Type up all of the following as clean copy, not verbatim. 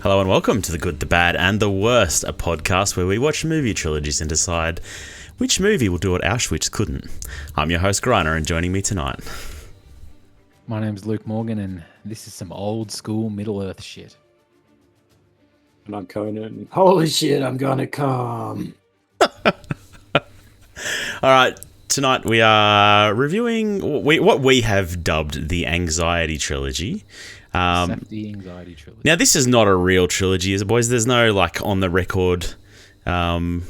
Hello and welcome to The Good, the Bad and the Worst, a podcast where we watch movie trilogies and decide which movie will do what Auschwitz couldn't. I'm your host, Greiner, and joining me tonight... My name's Luke Morgan, and this is some old school Middle-earth shit. And I'm Conan. Holy shit, I'm gonna come. Alright, tonight we are reviewing what we have dubbed the Anxiety Trilogy. Safdie Anxiety Trilogy. Now, this is not a real trilogy, is it, boys? There's no, on the record, No,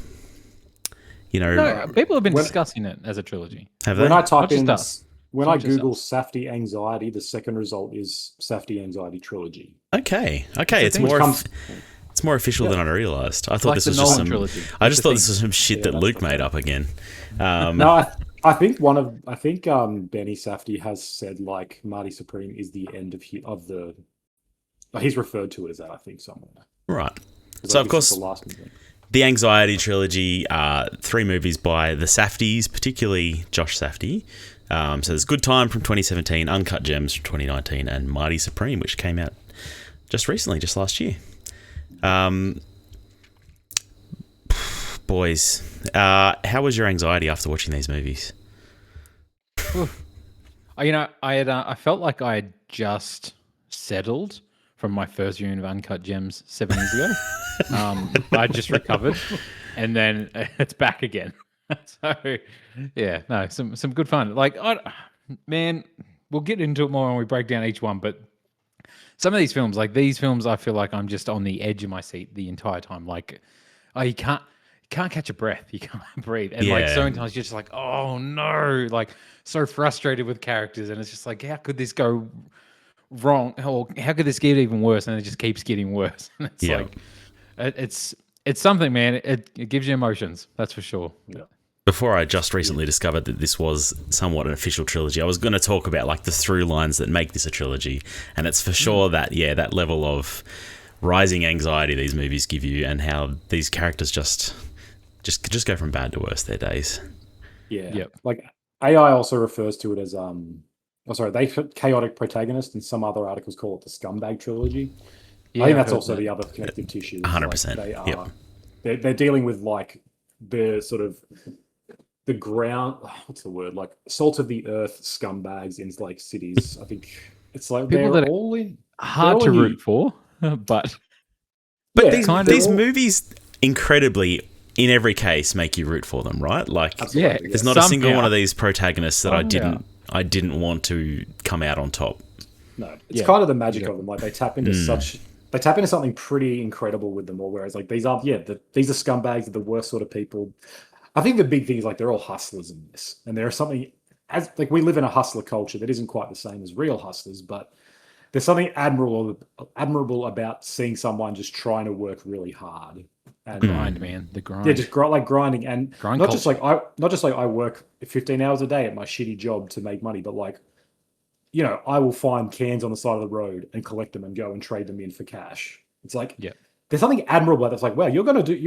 people have been discussing it as a trilogy. Have they? When I type in us. when I Google Safdie Anxiety, the second result is Safdie Anxiety Trilogy. Okay. It's more official than I realised. I thought this was just some trilogy. I just thought this was some shit that Luke made up again. No, I think Benny Safdie has said Marty Supreme is the end of the. He's referred to it as that, I think, somewhere. Right. So of course, the Anxiety Trilogy, 3 movies by the Safdies, particularly Josh Safdie. So there's Good Time from 2017, Uncut Gems from 2019, and Marty Supreme, which came out just recently, just last year. Boys, how was your anxiety after watching these movies? I felt like I had just settled from my first viewing of Uncut Gems 7 years ago. I just recovered, and then it's back again. So, yeah, no, some good fun. Man, we'll get into it more when we break down each one, but some of these films, I feel like I'm just on the edge of my seat the entire time. You can't catch a breath, you can't breathe, and so many times you're just like, oh no, so frustrated with characters, and it's just like, how could this go wrong, or how could this get even worse? And it just keeps getting worse. And it's it's something, man. It gives you emotions, that's for sure. Yeah. Before I just recently discovered that this was somewhat an official trilogy, I was going to talk about the through lines that make this a trilogy, and it's for sure that level of rising anxiety these movies give you, and how these characters just go from bad to worse their days. Yeah. Yep. AI also refers to it as chaotic protagonist, and some other articles call it the scumbag trilogy. Yeah, I think that's also the other connective tissue. 100%. They're dealing with the sort of the ground, what's the word, salt of the earth scumbags in cities. I think it's people that are hard to root for, but these movies incredibly, in every case, make you root for them, right? There's not a single one of these protagonists that I didn't want to come out on top. No, it's kind of the magic of them. They tap into something pretty incredible with them all. Whereas these are scumbags, are the worst sort of people. I think the big thing is they're all hustlers in this, and there is something we live in a hustler culture that isn't quite the same as real hustlers, but there's something admirable about seeing someone just trying to work really hard and grind, man. The grind. Yeah, just grinding, and not just I work 15 hours a day at my shitty job to make money, but I will find cans on the side of the road and collect them and go and trade them in for cash. It's there's something admirable about that's wow, you're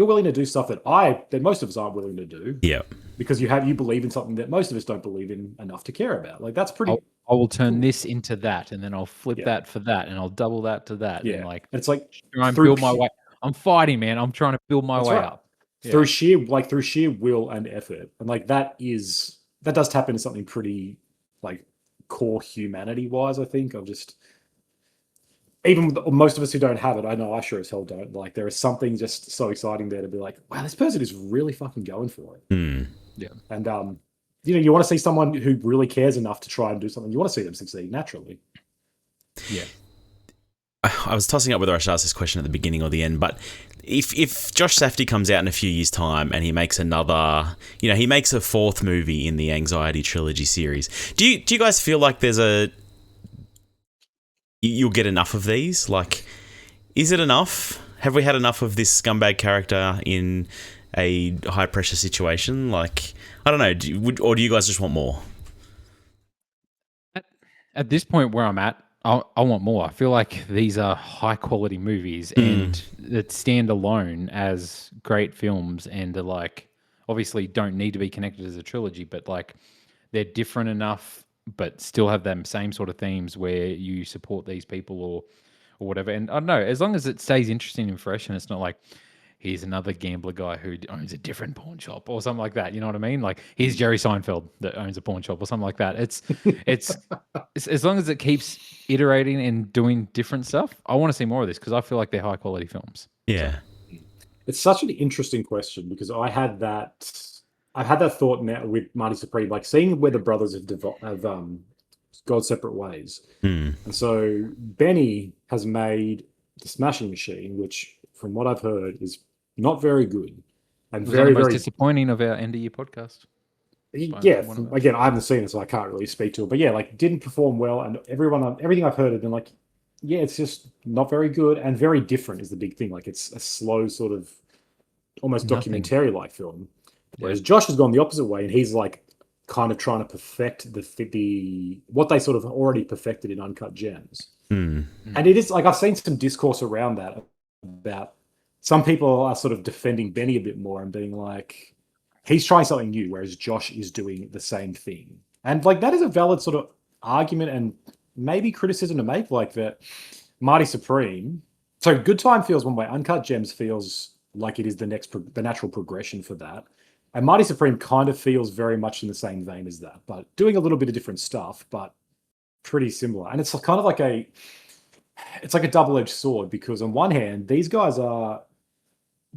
willing to do stuff that most of us aren't willing to do. Yeah. Because you believe in something that most of us don't believe in enough to care about. That's pretty. I will turn this into that, and then I'll flip that for that, and I'll double that to that. Yeah. And it's try and build my way. I'm fighting, man. I'm trying to build my way up. Yeah. Through sheer will and effort. And that does tap into something pretty core humanity wise, I think. Even with most of us who don't have it, I know I sure as hell don't. There is something just so exciting there to be wow, this person is really fucking going for it. Mm. Yeah. And you want to see someone who really cares enough to try and do something. You want to see them succeed naturally. Yeah. I was tossing up whether I should ask this question at the beginning or the end, but if Josh Safdie comes out in a few years' time and he makes another, he makes a 4th movie in the Anxiety Trilogy series, do you guys feel like you'll get enough of these? Is it enough? Have we had enough of this scumbag character in a high pressure situation? I don't know. Or do you guys just want more? At this point where I'm at, I want more. I feel like these are high quality movies and that stand alone as great films, and are obviously don't need to be connected as a trilogy, but they're different enough but still have them same sort of themes where you support these people or or whatever. And I don't know, as long as it stays interesting and fresh, and it's not like here's another gambler guy who owns a different pawn shop or something like that. You know what I mean? Like here's Jerry Seinfeld that owns a pawn shop or something like that. It's as long as it keeps iterating and doing different stuff. I want to see more of this because I feel like they're high quality films. Yeah. So. It's such an interesting question because I've had that thought now with Marty Supreme, like seeing where the brothers have gone separate ways. And so Benny has made the Smashing Machine, which from what I've heard is not very good and very most disappointing of our end of year podcast. Yeah, again, I haven't seen it, so I can't really speak to it. But yeah, like didn't perform well, and everything I've heard has been like, yeah, it's just not very good and very different is the big thing. Like it's a slow sort of almost documentary-like film. Whereas Josh has gone the opposite way, and he's like kind of trying to perfect the what they sort of already perfected in Uncut Gems. And it is like I've seen some discourse around that about some people are sort of defending Benny a bit more and being like, he's trying something new, whereas Josh is doing the same thing. And like that is a valid sort of argument and maybe criticism to make, like that Marty Supreme. So Good Time feels one way, Uncut Gems feels like it is the natural progression for that. And Marty Supreme kind of feels very much in the same vein as that, but doing a little bit of different stuff, but pretty similar. And it's kind of like a double-edged sword because on one hand, these guys are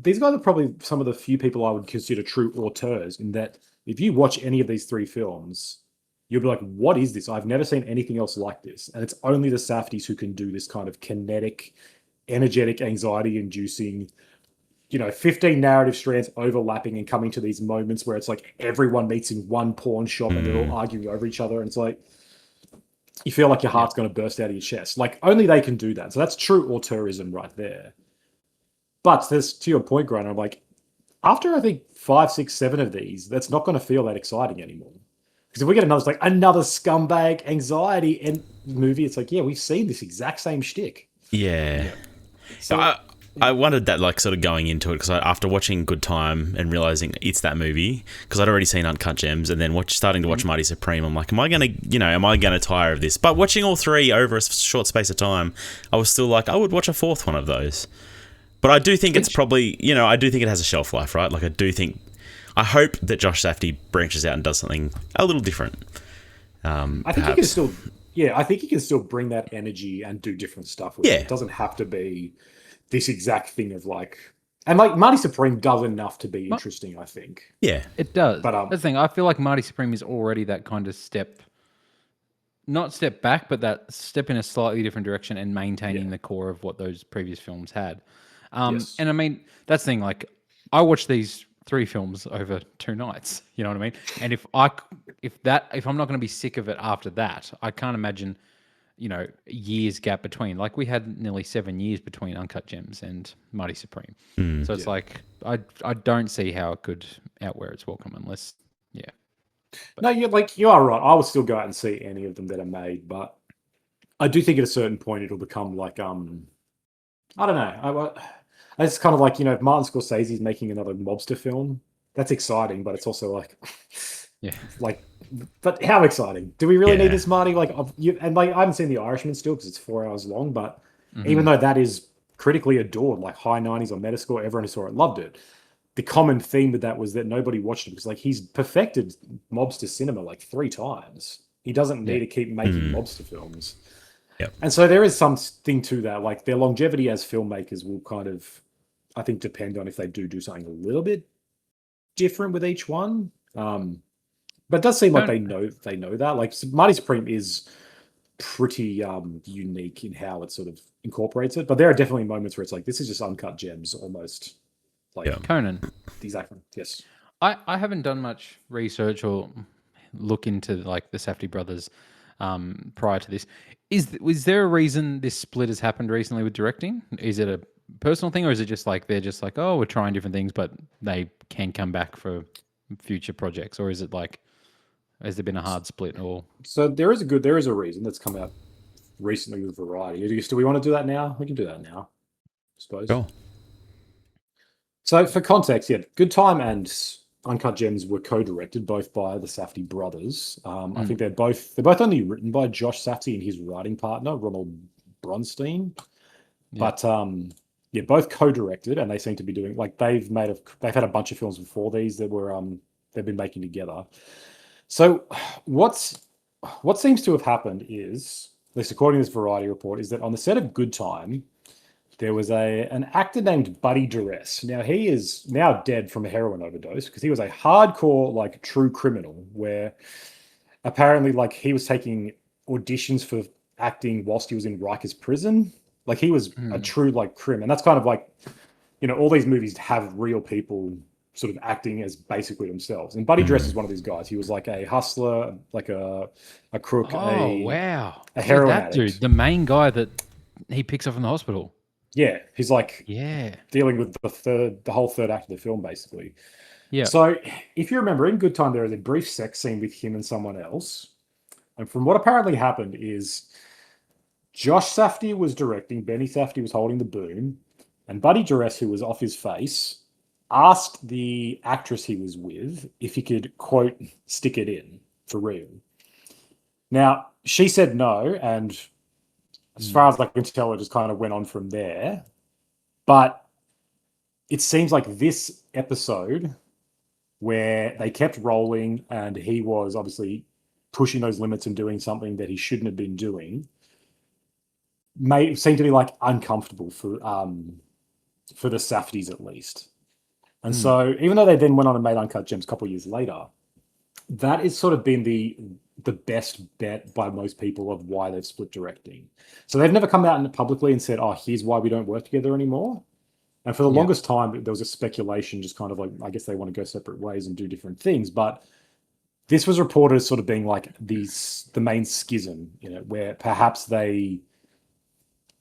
probably some of the few people I would consider true auteurs in that if you watch any of these three films, you'll be like, what is this? I've never seen anything else like this. And it's only the Safdies who can do this kind of kinetic, energetic, anxiety-inducing, 15 narrative strands overlapping and coming to these moments where it's like everyone meets in one pawn shop and they're all arguing over each other. And it's like, you feel like your heart's going to burst out of your chest. Like only they can do that. So that's true auteurism right there. But there's, to your point, Grant, I'm like, after I think 5, 6, 7 of these, that's not going to feel that exciting anymore. Because if we get another scumbag anxiety and movie, it's like, yeah, we've seen this exact same shtick. Yeah. So I wondered that, like, sort of going into it, because after watching Good Time and realizing it's that movie, because I'd already seen Uncut Gems, and then starting to watch Marty Supreme, I'm like, am I gonna tire of this? But watching all three over a short space of time, I was still like, I would watch a fourth one of those. But I do think it's probably, I do think it has a shelf life, right? Like, I hope that Josh Safdie branches out and does something a little different. I think he can still bring that energy and do different stuff with it. It doesn't have to be this exact thing of like, and like Marty Supreme does enough to be interesting, I think. Yeah, it does. But that's the thing. I feel like Marty Supreme is already that kind of not step back, but that step in a slightly different direction and maintaining the core of what those previous films had. And I mean, that's the thing. Like, I watched these 3 films over 2 nights. You know what I mean? And if I'm not going to be sick of it after that, I can't imagine, years gap between. Like we had nearly 7 years between Uncut Gems and Marty Supreme. So it's like I don't see how it could outwear its welcome unless No, you are right. I would still go out and see any of them that are made, but I do think at a certain point it'll become like I don't know. It's kind of like, if Martin Scorsese's making another mobster film, that's exciting, but it's also like, but how exciting? Do we really need this, Marty? Like, I haven't seen The Irishman still because it's 4 hours long, but even though that is critically adored, like high 90s on Metascore, everyone who saw it loved it. The common theme with that was that nobody watched it because like he's perfected mobster cinema like 3 times. He doesn't need to keep making mobster films. Yep. And so there is something to that. Like their longevity as filmmakers will kind of, I think, depend on if they do something a little bit different with each one. But it does seem like they know that. Like Marty Supreme is pretty unique in how it sort of incorporates it. But there are definitely moments where it's like, this is just Uncut Gems almost. Like Conan. Exactly. Yes. I haven't done much research or look into like the Safdie brothers prior to this. Was there a reason this split has happened recently with directing? Is it a personal thing, or is it just like they're just like, oh, we're trying different things, but they can come back for future projects, or is it like, has there been a hard split? Or so there is a reason that's come out recently with Variety. Do we want to do that now? We can do that now, I suppose. Cool. So for context, Good Time and Uncut Gems were co-directed both by the Safdie brothers. I think they're both only written by Josh Safdie and his writing partner Ronald Bronstein. But yeah, both co-directed, and they seem to be doing like they've had a bunch of films before these that were they've been making together. So what seems to have happened is, at least according to this Variety report, is that on the set of Good Time, there was an actor named Buddy Duress. Now he is now dead from a heroin overdose because he was a hardcore like true criminal where apparently like he was taking auditions for acting whilst he was in Rikers prison. Like he was a true like crim, and that's kind of like, you know, all these movies have real people sort of acting as basically themselves. And Buddy Duress is one of these guys. He was like a hustler, like a crook, wow, a heroin that addict. dude, the main guy that he picks up in the hospital. Yeah, he's like Yeah, dealing with the whole third act of the film, basically. yeah. So if you remember, in Good Time, there is a brief sex scene with him and someone else. And from what apparently happened is Josh Safdie was directing, Benny Safdie was holding the boom, and Buddy Duress, who was off his face, asked the actress he was with if he could, quote, stick it in for real. Now, she said no, and as far as I can tell, it just kind of went on from there. But it seems like this episode where they kept rolling and he was obviously pushing those limits and doing something that he shouldn't have been doing seem to be like uncomfortable for the Safdies at least. And so even though they then went on and made Uncut Gems a couple of years later, that has sort of been the best bet by most people of why they've split directing. So they've never come out publicly and said, oh, here's why we don't work together anymore. And for the longest time, there was a speculation, just kind of like, I guess they want to go separate ways and do different things. But this was reported as sort of being like the main schism, you know, where perhaps they,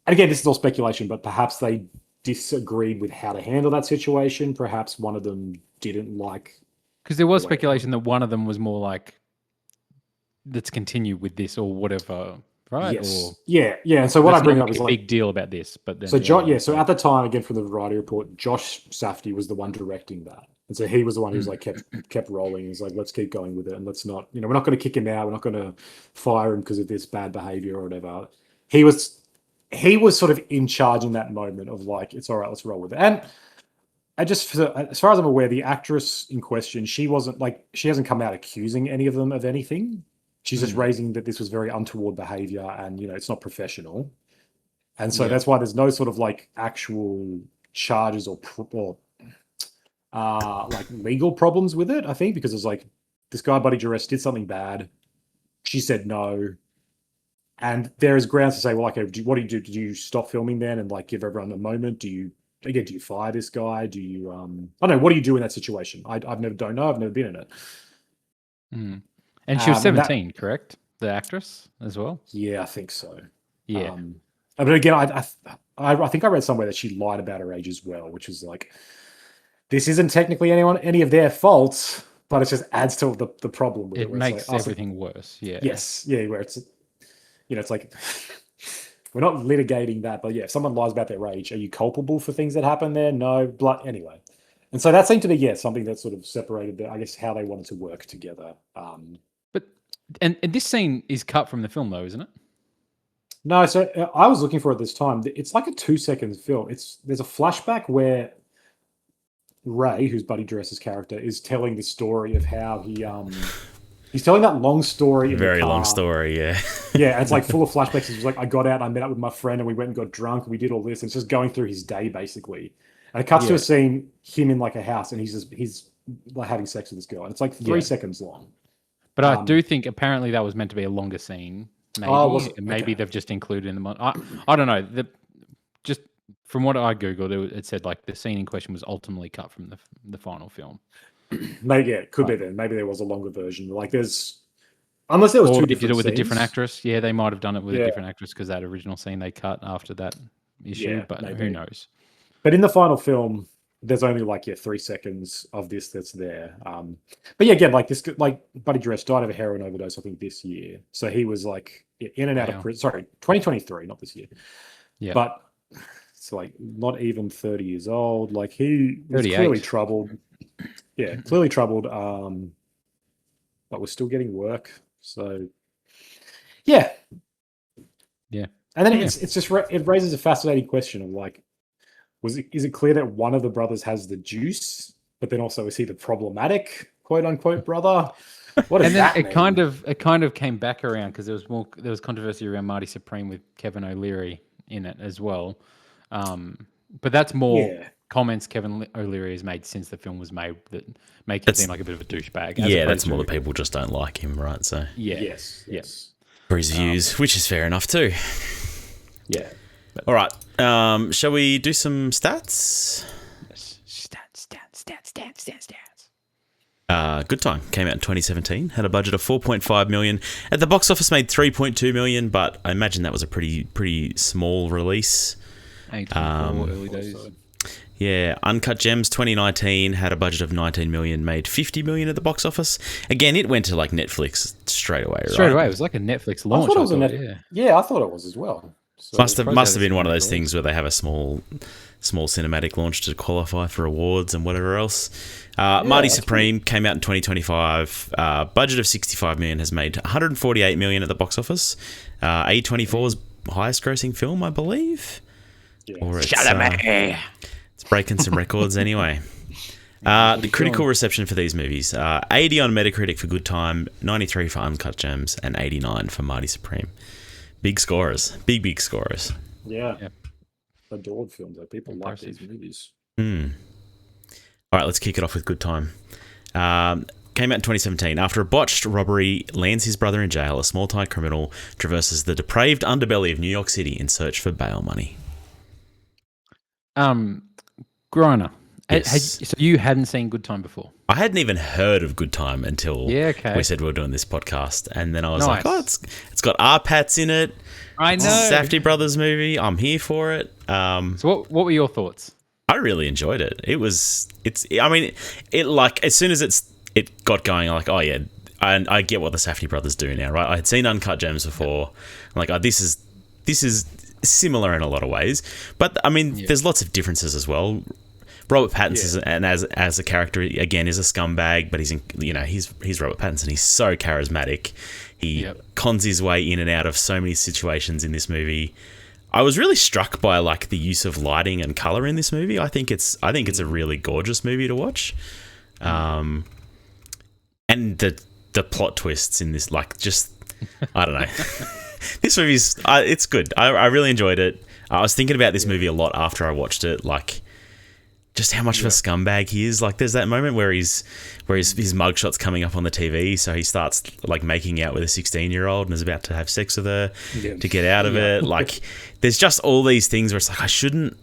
and again, this is all speculation, but perhaps they disagreed with how to handle that situation. Perhaps one of them didn't like. Because there was speculation that one of them was more like, let's continue with this or whatever, right? Yes. Or, yeah. And so what I bring up is a like big deal about this, but then so at the time, again from the Variety report, Josh Safdie was the one directing that, and so he was the one who's like kept rolling. He's like, let's keep going with it, and let's not, you know, we're not going to kick him out, we're not going to fire him because of this bad behavior or whatever. He was sort of in charge in that moment of like, it's all right, let's roll with it. And as far as I'm aware, the actress in question, she hasn't come out accusing any of them of anything. She's just raising that this was very untoward behavior and, you know, it's not professional. And so that's why there's no sort of like actual charges or like legal problems with it, I think, because it's like this guy, Buddy Duress, did something bad. She said no. And there is grounds to say, well, okay, what do you do? Do you stop filming then and like give everyone a moment? Do you fire this guy? Do you, I don't know, what do you do in that situation? I've never been in it. And she was 17, correct? The actress as well? Yeah, I think so. Yeah. But again, I think I read somewhere that she lied about her age as well, which is like, this isn't technically any of their faults, but it just adds to the problem with it. It makes everything worse. Yeah. Yes. Yeah. Where it's, you know, it's like, we're not litigating that, but yeah, if someone lies about their age, are you culpable for things that happen there? No. Anyway. And so that seemed to be, something that sort of separated, I guess, how they wanted to work together. But this scene is cut from the film, though, isn't it? No, so I was looking for it this time. It's like a 2-second film. There's a flashback where Ray, who's Buddy Duress's character, is telling the story of how he's telling that long story. Very long story, yeah. Yeah, and it's like full of flashbacks. He's like, I got out and I met up with my friend and we went and got drunk and we did all this. And it's just going through his day, basically. And it cuts to a scene, him in like a house, and he's like having sex with this girl. And it's like 3 seconds long. But I do think apparently that was meant to be a longer scene. Maybe maybe they've just included in the I don't know. Just from what I googled, it said like the scene in question was ultimately cut from the final film. Maybe it could be then. Maybe there was a longer version. Like unless there was two different did it with scenes. a different actress. Yeah, they might have done it with a different actress because that original scene they cut after that issue. Yeah, but maybe. Who knows? But in the final film, there's only like 3 seconds of this that's there. But yeah, again, like this, like Buddy Duress died of a heroin overdose, I think this year. So he was like in and out of prison. Sorry, 2023, not this year. Yeah, but it's like not even 30 years old. Like he was clearly troubled. Yeah, clearly troubled. But we're still getting work. So yeah. And then it's just it raises a fascinating question of like, is it clear that one of the brothers has the juice, but then also is he the problematic quote unquote brother? What does And then that it mean? kind of came back around because there was controversy around Marty Supreme with Kevin O'Leary in it as well. But that's more Yeah. comments Kevin O'Leary has made since the film was made that make him seem like a bit of a douchebag. as Yeah, opposed that's more to- that people just don't like him, right? So Yeah. Yes. for his views, which is fair enough too. Yeah. All right, shall we do some stats? Stats. Good Time came out in 2017, had a budget of 4.5 million. At the box office, made 3.2 million, but I imagine that was a pretty small release. 84 early days. Yeah, Uncut Gems 2019 had a budget of 19 million, made 50 million at the box office. Again, it went to like Netflix straight away, right? Straight away, it was like a Netflix launch. I thought it was yeah, I thought it was as well. So Must have surprised been one of those how things where they have a small cinematic launch to qualify for awards and whatever else. Marty Supreme came out in 2025. Budget of 65 million, has made 148 million at the box office. A24's highest grossing film, I believe. Yeah. Or it's breaking some records anyway. The critical reception for these movies: 80 on Metacritic for Good Time, 93 for Uncut Gems, and 89 for Marty Supreme. Big scorers, big scorers. Yeah. Yep. Adored films. Like, people Impressive. like these movies. All right, let's kick it off with Good Time. Came out in 2017. After a botched robbery lands his brother in jail, a small-time criminal traverses the depraved underbelly of New York City in search for bail money. Griner. Yes. So you hadn't seen Good Time before? I hadn't even heard of Good Time until we said we were doing this podcast, and then I was like, "Oh, it's got R-Pats in it. I It's know. a Safdie Brothers movie. I'm here for it." So what were your thoughts? I really enjoyed it. It like as soon as it got going, I'm like, oh yeah, I get what the Safdie brothers do now, right? I had seen Uncut Gems before. I'm like, oh, this is similar in a lot of ways, but I mean, there's lots of differences as well. Robert Pattinson as a character again is a scumbag, but he's Robert Pattinson. He's so charismatic. He cons his way in and out of so many situations in this movie. I was really struck by like the use of lighting and color in this movie. I think it's a really gorgeous movie to watch, and the plot twists in this, like, just I don't know. This movie's it's good. I really enjoyed it. I was thinking about this movie a lot after I watched it, like just how much of a scumbag he is. Like, there's that moment where his mugshot's coming up on the TV, so he starts like making out with a 16-year-old and is about to have sex with her to get out of it. Like, there's just all these things where it's like I shouldn't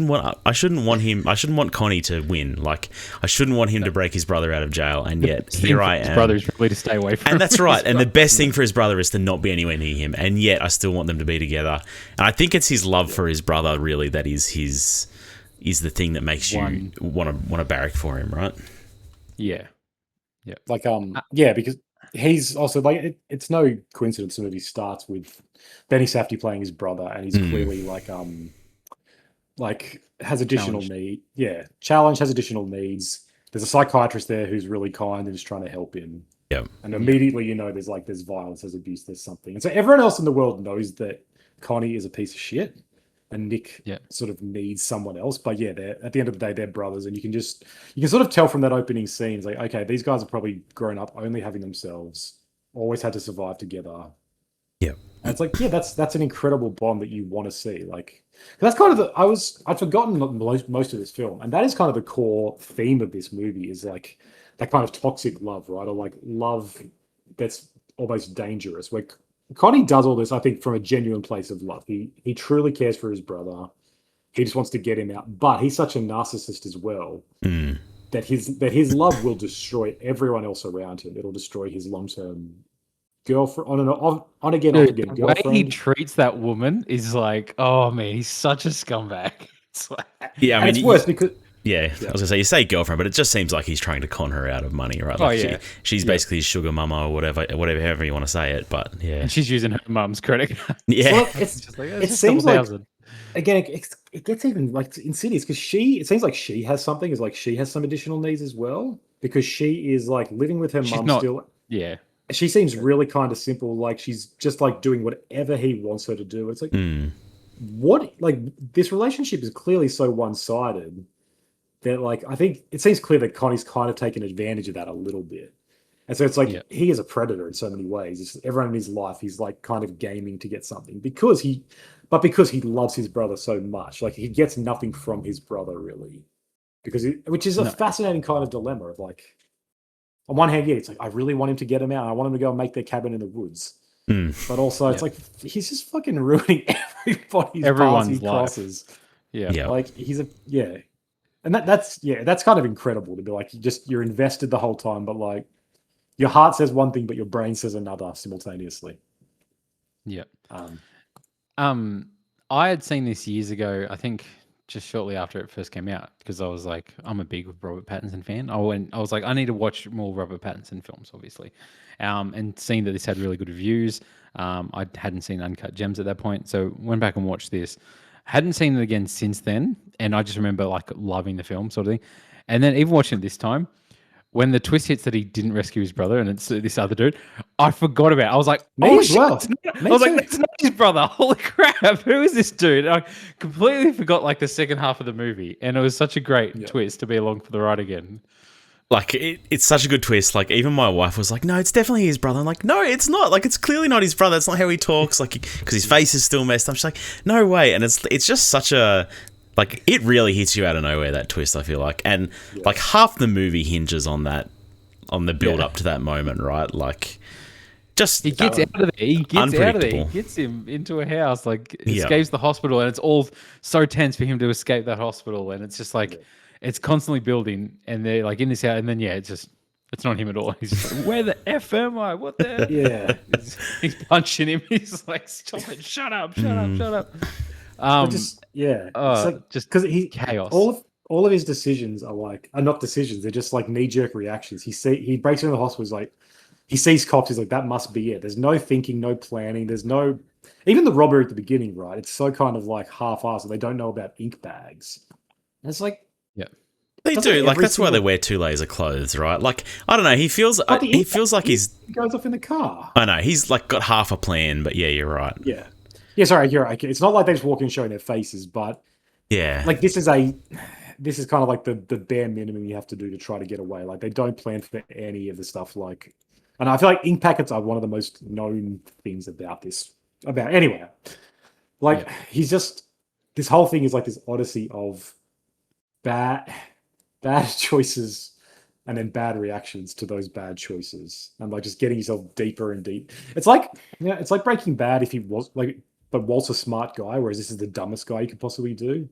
want Connie to win. Like, I shouldn't want him to break his brother out of jail, and yet here I am. His brother is really to stay away from him. And that's right. And the best thing for his brother is to not be anywhere near him, and yet I still want them to be together. And I think it's his love for his brother really that is the thing that makes you want to barrack for him, right? Yeah. Like, because he's also like, it's no coincidence the movie starts with Benny Safdie playing his brother, and he's clearly like has additional need. Yeah, challenge, has additional needs. There's a psychiatrist there who's really kind and is trying to help him. Yeah, and immediately there's violence, there's abuse, there's something, and so everyone else in the world knows that Connie is a piece of shit. And Nick sort of needs someone else. But yeah, at the end of the day, they're brothers. And you can sort of tell from that opening scene, it's like, okay, these guys have probably grown up only having themselves, always had to survive together. Yeah. And it's like, yeah, that's an incredible bond that you want to see. Like, that's kind of I'd forgotten most of this film. And that is kind of the core theme of this movie, is like that kind of toxic love, right? Or like love that's almost dangerous, where Connie does all this, I think, from a genuine place of love. He truly cares for his brother. He just wants to get him out. But he's such a narcissist as well that his love will destroy everyone else around him. It'll destroy his long-term girlfriend, on again, off again girlfriend. The way he treats that woman is like, oh man, he's such a scumbag. It's like, yeah, I mean, it's worse because. Yeah, I was gonna say, you say girlfriend, but it just seems like he's trying to con her out of money, right? Like she's basically his sugar mama or whatever, however you want to say it. But yeah, and she's using her mum's credit card. Yeah, well, it seems like again, it gets even like insidious because it seems like she has something. Is like she has some additional needs as well, because she is like living with her mum still. Yeah, she seems really kind of simple. Like she's just like doing whatever he wants her to do. It's like what? Like this relationship is clearly so one-sided that like I think it seems clear that Connie's kind of taken advantage of that a little bit. And so it's like he is a predator in so many ways. It's just everyone in his life, he's like kind of gaming to get something because he loves his brother so much. Like he gets nothing from his brother really, which is a fascinating kind of dilemma of like, on one hand, it's like I really want him to get him out. I want him to go and make their cabin in the woods. But also, it's like he's just fucking ruining everyone's path he crosses. Yeah, like and that's kind of incredible to be like you're invested the whole time, but like. Your heart says one thing, but your brain says another simultaneously. Yeah. I had seen this years ago, I think just shortly after it first came out, because I was like, I'm a big Robert Pattinson fan. I was like, I need to watch more Robert Pattinson films, obviously. And seeing that this had really good reviews, I hadn't seen Uncut Gems at that point. So went back and watched this. Hadn't seen it again since then. And I just remember like loving the film sort of thing. And then even watching it this time, when the twist hits that he didn't rescue his brother and it's this other dude, I forgot about it. I was like, oh shit. I was like, that's not his brother. Holy crap. Who is this dude? And I completely forgot like the second half of the movie. And it was such a great twist to be along for the ride again. Like, it's such a good twist. Like, even my wife was like, no, it's definitely his brother. I'm like, no, it's not. Like, it's clearly not his brother. That's not how he talks. Like, because his face is still messed up. She's like, no way. And it's just such a... Like, it really hits you out of nowhere, that twist, I feel like. And, like, half the movie hinges on that, on the build-up to that moment, right? Like, just... He gets out of there. He gets out of there. He gets him into a house, like, escapes the hospital, and it's all so tense for him to escape that hospital. And it's just, like, it's constantly building, and they're, like, in this house, and then, it's just... It's not him at all. He's just like, where the F am I? What the... Yeah. He's punching him. He's like, stop it. Shut up. It's like, just because chaos. All of his decisions are not decisions. They're just like knee-jerk reactions. He breaks into the hospital. He's like, he sees cops. He's like, that must be it. There's no thinking, no planning. There's no, even the robbery at the beginning, right? It's so kind of like half-assed. They don't know about ink bags. And it's like, they do. Like, that's why they wear 2 layers of clothes, right? Like, I don't know. He feels like he goes off in the car. I know. He's like got half a plan, but you're right. Yeah. Yeah, sorry, you're right. It's not like they just walk in showing their faces, but like this is kind of like the bare minimum you have to do to try to get away. Like they don't plan for any of the stuff like, and I feel like ink packets are one of the most known things about this. Anyway, like he's just, this whole thing is like this odyssey of bad choices and then bad reactions to those bad choices, and like just getting yourself deeper and deep. It's like it's like Breaking Bad if he was like. But Walt's a smart guy, whereas this is the dumbest guy you could possibly do.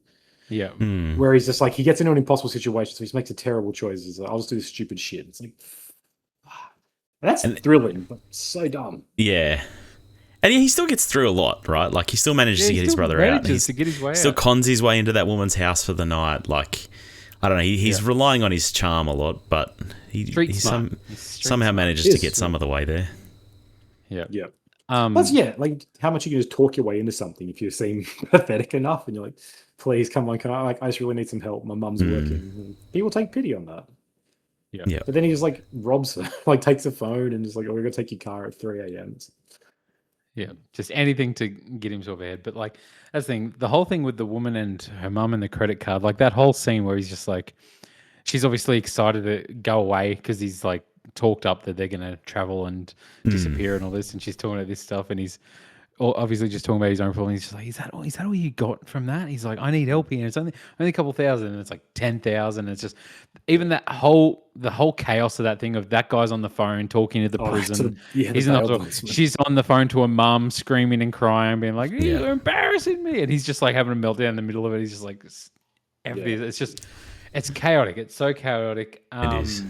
Yeah. Where he's just like, he gets into an impossible situation, so he makes a terrible choice. He's like, I'll just do this stupid shit. It's like, that's thrilling, but so dumb. Yeah. And he still gets through a lot, right? Like, he still manages to get his brother out. He to get his way still out. Cons his way into that woman's house for the night. Like, I don't know. He's relying on his charm a lot, but he somehow manages to get some of the way there. Yeah. Yeah. Plus, like how much you can just talk your way into something if you seem pathetic enough, and you're like, "Please, come on, I just really need some help. My mum's working." He will take pity on that. Yeah. But then he just like robs her, like takes the phone and just like, "Oh, we're gonna take your car at 3 a.m." Yeah, just anything to get himself ahead. But like that's the thing, the whole thing with the woman and her mum and the credit card, like that whole scene where he's just like, she's obviously excited to go away because he's like talked up that they're going to travel and disappear and all this, and she's talking about this stuff, and he's obviously just talking about his own problem. He's just like, is that all you got from that? He's like, I need help here. It's only a couple thousand, and it's like 10,000. It's just even the whole chaos of that thing of that guy's on the phone talking to the prison. He's in the hospital. She's on the phone to a mum screaming and crying, being like, you're embarrassing me, and he's just like having a meltdown in the middle of it. He's just like, it's chaotic. It's so chaotic. It is.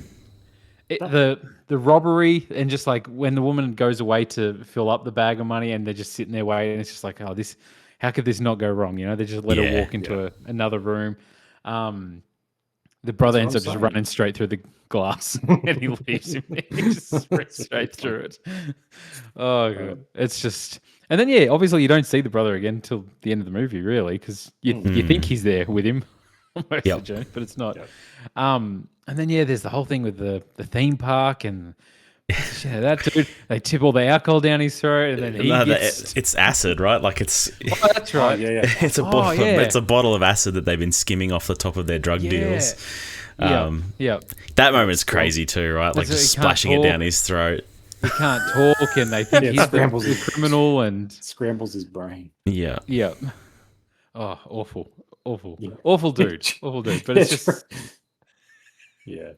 The robbery, and just like when the woman goes away to fill up the bag of money and they're just sitting there waiting, it's just like, how could this not go wrong? You know, they just let her walk into another room. The brother ends up just running straight through the glass and he leaves him there. He just sprints straight through it. Oh, God. It's just, and then obviously you don't see the brother again until the end of the movie, really, because you think he's there with him most of the journey, but it's not. And then there's the whole thing with the theme park and Yeah, that dude. They tip all the alcohol down his throat, and then he gets. It's acid, right? Like it's Oh, that's right. Yeah. it's a Oh, bottle. yeah. It's a bottle of acid that they've been skimming off the top of their drug deals. Yeah. That moment's crazy too, right? Like That's just it, he can't splashing it talk. down his throat. He can't talk, and they think Yeah, he's scrambles the his- criminal, and Scrambles his brain. Yeah. yeah. Oh, awful, Yeah. awful dude, awful dude. But it's just Yeah,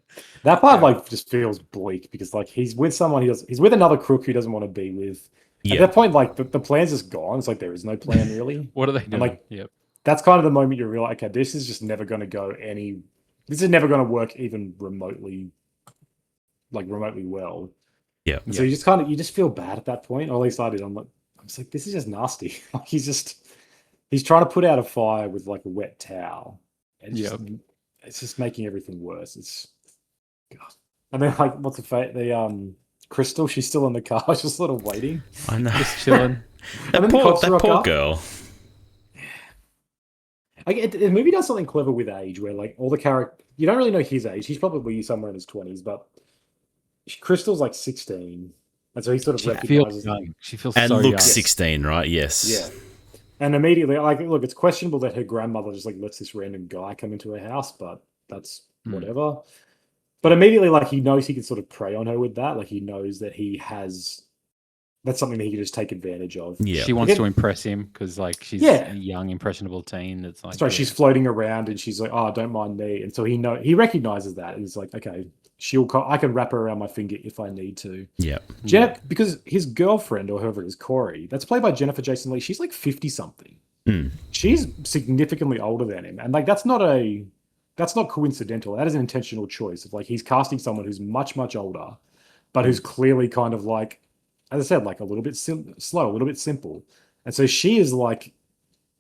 that part like just feels bleak because like he's with someone he's with another crook who doesn't want to be with. At Yeah. that point, like the plan's just gone. It's like there is no plan really. what are they doing? like- Yep. That's kind of the moment you realize, okay, this is just never going to go this is never going to work even remotely well. Yeah. And so you just feel bad at that point, or at least I did. I'm just like, this is just nasty. Like he's trying to put out a fire with like a wet towel, and it's just making everything worse. It's God. And then like what's the fate? The Crystal, she's still in the car, just sort of waiting. I know. Just chilling. And then the cops that rock poor up. girl. Like the movie does something clever with age, where like all the character, you don't really know his age. He's probably somewhere in his 20s, but Crystal's like 16, and so he sort of She recognizes feels young. She feels And so looks young. 16, right? Yes. Yeah. And immediately, like, look, it's questionable that her grandmother just like lets this random guy come into her house, but that's whatever. But immediately, like, he knows he can sort of prey on her with that. Like, he knows that that's something that he can just take advantage of. Yeah. She wants to impress him because, like, she's a young, impressionable teen. That's like, That's right. She's floating around, and she's like, "Oh, don't mind me." And so he recognizes that, and he's like, "Okay, I can wrap her around my finger if I need to." Yeah. Because his girlfriend, or whoever it is, Corey, that's played by Jennifer Jason Leigh. She's like 50 something. She's significantly older than him, and like that's not coincidental. That is an intentional choice. Of like he's casting someone who's much older, but who's clearly kind of like, as I said, like a little bit slow, a little bit simple. And so she is like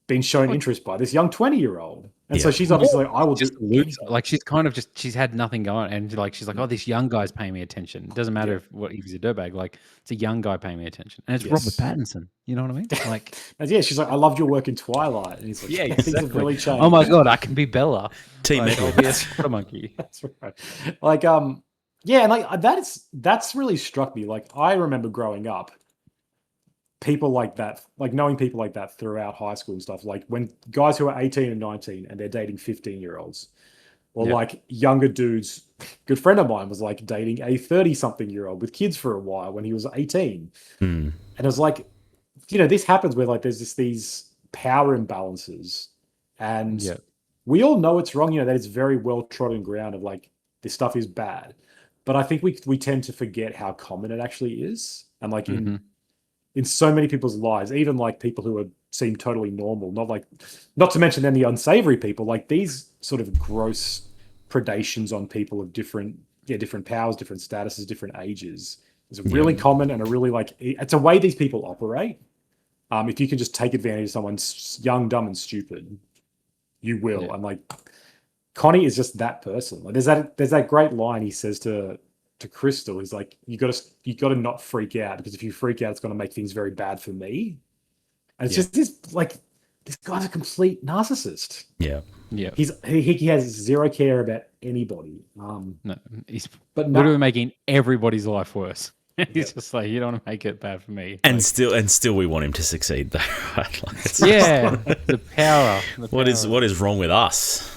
been shown interest by this young 20-year-old. And so she's obviously like, I will just lose. Like, she's kind of she's had nothing going, and like she's like, oh, this young guy's paying me attention. It doesn't matter if he's a dirtbag. Like, it's a young guy paying me attention, and it's Robert Pattinson. You know what I mean? Like, and yeah, she's like, I loved your work in Twilight, and he's like, yeah, things have exactly. really changed. Oh my god, I can be Bella. Team Like, I'll be a spider monkey. That's right. Like, yeah, and like that's really struck me. Like, I remember growing up, people like that, like knowing people like that throughout high school and stuff. Like when guys who are 18 and 19 and they're dating 15-year-olds, or like younger dudes. Good friend of mine was like dating a 30-something-year-old with kids for a while when he was 18, and it was like, this happens where like there's just these power imbalances, and we all know it's wrong. That it's very well trodden ground of like this stuff is bad, but I think we tend to forget how common it actually is, and like in so many people's lives, even like people who seem totally normal, not to mention then the unsavory people, like these sort of gross predations on people of different powers, different statuses, different ages is really common, and a really like, it's a way these people operate. If you can just take advantage of someone young, dumb, and stupid, you will. Yeah. And like Connie is just that person. Like there's that great line he says to Crystal. He's like, you got to not freak out, because if you freak out, it's going to make things very bad for me. And it's just this guy's a complete narcissist. Yeah. Yeah. He has zero care about anybody. No, he's But literally making everybody's life worse. He's just like, you don't want to make it bad for me. And Like, still we want him to succeed though, right? Like the power. What is wrong with us?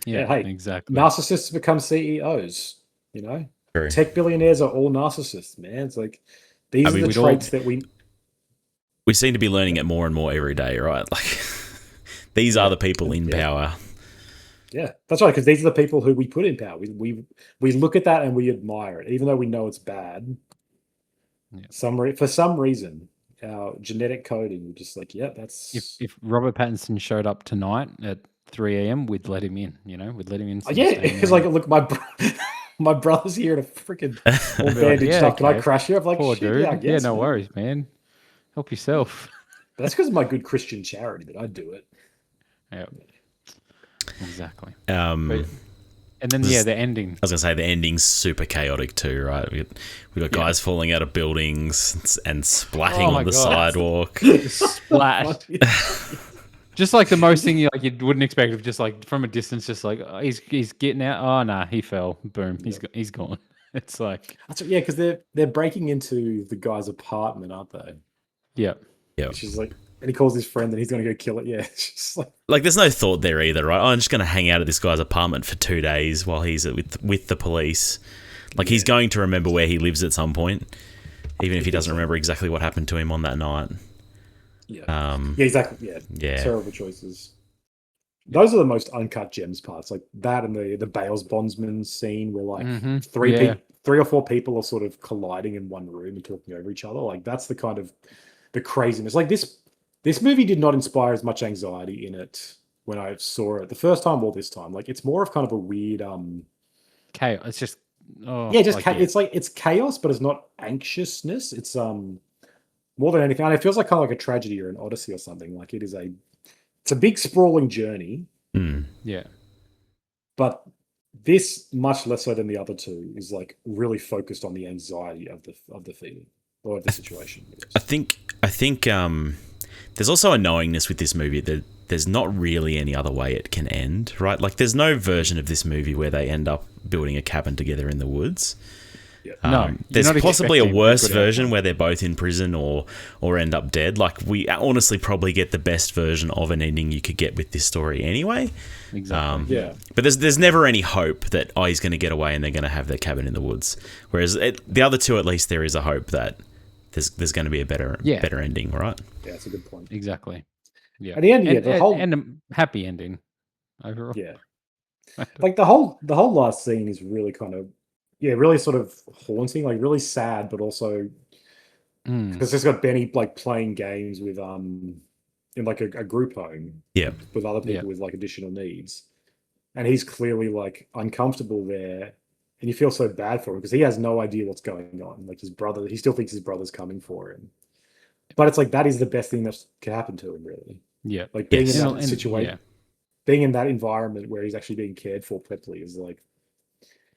Yeah, hey, exactly. narcissists become CEOs, True. Tech billionaires are all narcissists, man. It's like these are the traits that we seem to be learning it more and more every day, right? Like these are the people in power. Yeah, that's right, because these are the people who we put in power. We look at that and we admire it, even though we know it's bad. Yeah. For some reason, our genetic coding, we're just like, yeah, that's. If Robert Pattinson showed up tonight at 3 a.m., we'd let him in. We'd let him in. Yeah, because like, look, my brother's here in a freaking all bandaged up. Can I crash you? I'm like, poor shit, dude. yeah, I guess, no man. worries, man. Help yourself. That's because of my good Christian charity that I do it. Yeah. Exactly. Um, and then the ending. I was gonna say the ending's super chaotic too, right? We got guys falling out of buildings and splatting on the sidewalk. Splat. Just like the most thing you wouldn't expect of just like from a distance, just like he's getting out. Oh no, he fell. Boom. He's gone. It's like, Yeah, because they're breaking into the guy's apartment, aren't they? yeah, Yeah. She's like, and he calls his friend, and he's going to go kill it. Yeah, it's just like There's no thought there either, right? I'm just going to hang out at this guy's apartment for 2 days while he's with the police. He's going to remember where he lives at some point, even if he doesn't remember exactly what happened to him on that night. Yeah, exactly. Yeah, terrible choices. Those are the most uncut gems parts, like that and the Bales bondsman scene where like three or four people are sort of colliding in one room and talking over each other. Like that's the kind of the craziness. Like this movie did not inspire as much anxiety in it when I saw it the first time or this time. Like it's more of kind of a weird chaos. It's just it's chaos, but it's not anxiousness. It's more than anything, and it feels like kind of like a tragedy or an odyssey or something. Like it's a big sprawling journey. Yeah. But this, much less so than the other two, is like really focused on the anxiety of the feeling or of the situation. I think there's also a knowingness with this movie that there's not really any other way it can end, right? Like there's no version of this movie where they end up building a cabin together in the woods. No, there's possibly a worse version where they're both in prison or end up dead. Like we honestly probably get the best version of an ending you could get with this story anyway. Exactly. But there's never any hope that he's going to get away and they're going to have their cabin in the woods. Whereas the other two, at least there is a hope that there's going to be a better ending, right? Yeah, that's a good point. Exactly. Yeah. At the end, and a happy ending overall. Yeah. Like the whole last scene is really kind of really sort of haunting, like really sad, but also because it's got Benny like playing games with in like a group home, with other people with like additional needs, and he's clearly like uncomfortable there, and you feel so bad for him because he has no idea what's going on. Like his brother, he still thinks his brother's coming for him, but it's like that is the best thing that can happen to him, really. Yeah, like being in that situation, being in that environment where he's actually being cared for properly is like.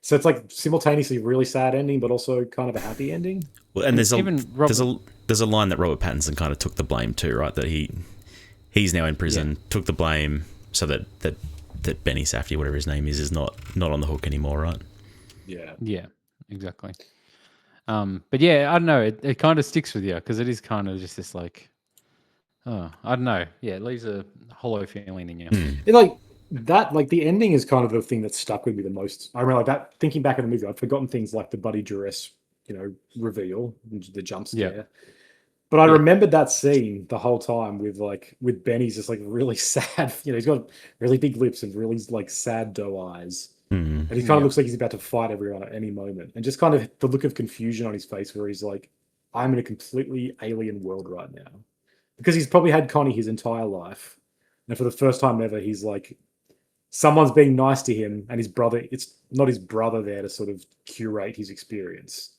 So it's like simultaneously a really sad ending, but also kind of a happy ending. Well, and there's a line that Robert Pattinson kind of took the blame too, right? That he's now in prison, took the blame, so that Benny Safdie, whatever his name is not on the hook anymore, right? Yeah, exactly. But yeah, I don't know. It kind of sticks with you because it is kind of just this like, I don't know. Yeah, it leaves a hollow feeling in you. Like the ending is kind of the thing that stuck with me the most. I remember like that thinking back in the movie, I'd forgotten things like the Buddy Duress, reveal, the jump scare. Yeah. But I remembered that scene the whole time with Benny's just like really sad. He's got really big lips and really like sad doe eyes. And he kind of looks like he's about to fight everyone at any moment. And just kind of the look of confusion on his face where he's like, I'm in a completely alien world right now. Because he's probably had Connie his entire life. And for the first time ever, he's like, someone's being nice to him and his brother, it's not his brother there to sort of curate his experience.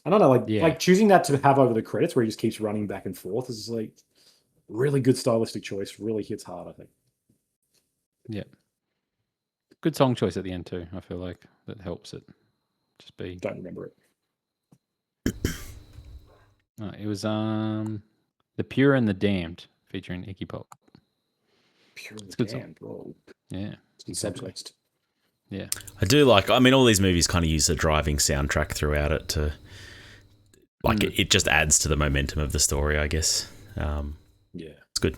I don't know, like choosing that to have over the credits where he just keeps running back and forth is like really good stylistic choice, really hits hard, I think. Yeah. Good song choice at the end too, I feel like that helps it just be. Don't remember it. It was The Pure and the Damned featuring Iggy Pop. Pure and the Damned, bro. Yeah. Subtext. Yeah. I do like, all these movies kind of use a driving soundtrack throughout it to, it just adds to the momentum of the story, I guess. It's good.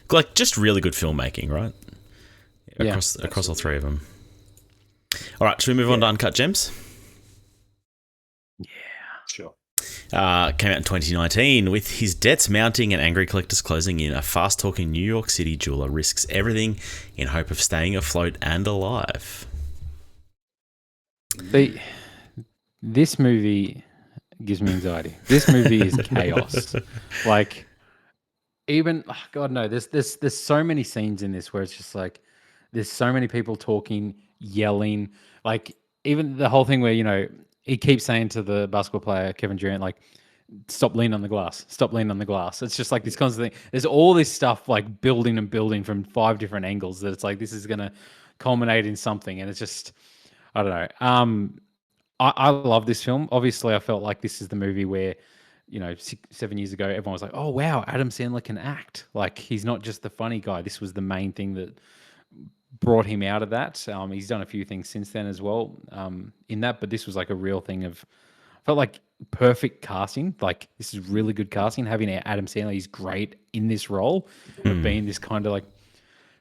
Like, just really good filmmaking, right? Across all three of them. All right, should we move on to Uncut Gems? Yeah. Sure. Came out in 2019 with his debts mounting and angry collectors closing in. A fast-talking New York City jeweler risks everything in hope of staying afloat and alive. This movie gives me anxiety. This movie is chaos. Like, even God no, there's so many scenes in this where it's just like there's so many people talking, yelling. Like even the whole thing where he keeps saying to the basketball player, Kevin Durant, like, stop leaning on the glass. Stop leaning on the glass. It's just like this constant thing. There's all this stuff like building and building from 5 different angles that it's like this is going to culminate in something. And it's just, I don't know. I love this film. Obviously, I felt like this is the movie where, 7 years ago, everyone was like, oh, wow, Adam Sandler can act. Like, he's not just the funny guy. This was the main thing that brought him out of that. He's done a few things since then as well in that, but this was like a real thing of, felt like perfect casting. Like this is really good casting. Having Adam Sandler, he's great in this role of being this kind of like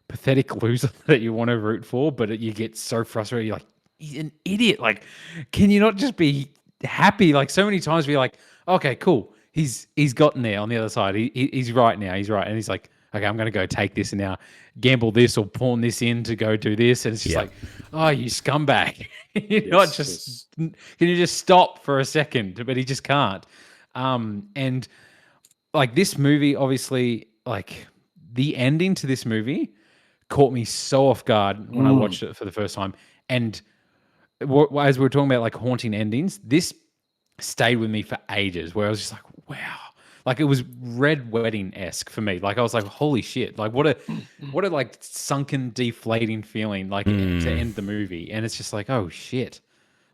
pathetic loser that you want to root for, but you get so frustrated. You're like, he's an idiot. Like, can you not just be happy? Like so many times we're like, okay, cool. He's gotten there on the other side. He's right now. He's right. And he's like, okay, I'm going to go take this and now gamble this or pawn this in to go do this. And it's just like, oh, you scumbag. Not just, can you just stop for a second? But he just can't. And like this movie, obviously, like the ending to this movie caught me so off guard when I watched it for the first time. And as we were talking about like haunting endings, this stayed with me for ages where I was just like, wow. Like it was Red Wedding-esque for me. Like I was like, holy shit. Like what a like sunken, deflating feeling like to end the movie. And it's just like, oh shit.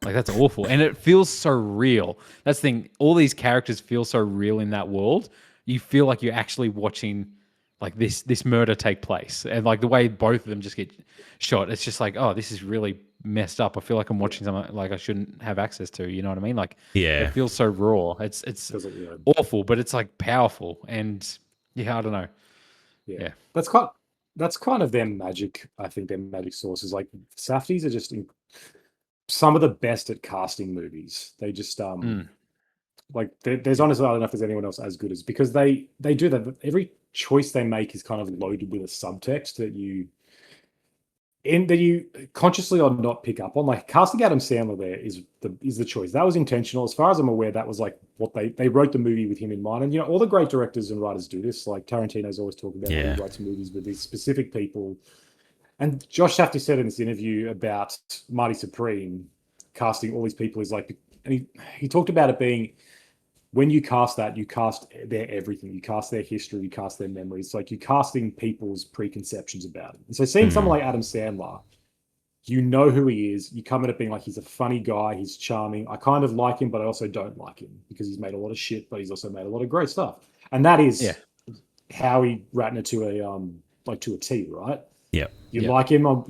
Like that's awful. And it feels so real. That's the thing. All these characters feel so real in that world. You feel like you're actually watching like this murder take place. And like the way both of them just get shot, it's just like, oh, this is really messed up. I feel like I'm watching something like I shouldn't have access to. You know what I mean? Like, it feels so raw. It's awful, but it's like powerful. And I don't know. Yeah. That's kind of their magic. I think their magic sources. Like Safdies are just some of the best at casting movies. They just like there's honestly, I don't know if there's anyone else as good as, because they do that. Every choice they make is kind of loaded with a subtext that you consciously or not pick up on. Like casting Adam Sandler there is the choice. That was intentional. As far as I'm aware, that was like what they wrote the movie with him in mind. And all the great directors and writers do this. Like Tarantino's always talking about how he writes movies with these specific people. And Josh Safdie said in this interview about Marty Supreme casting all these people is like, and he talked about it being, when you cast that, you cast their everything. You cast their history, you cast their memories. Like you're casting people's preconceptions about it. And so seeing someone like Adam Sandler, you know who he is. You come at it being like, he's a funny guy. He's charming. I kind of like him, but I also don't like him because he's made a lot of shit, but he's also made a lot of great stuff. And that is Howie Ratner to a T, right? Yeah. You like him, but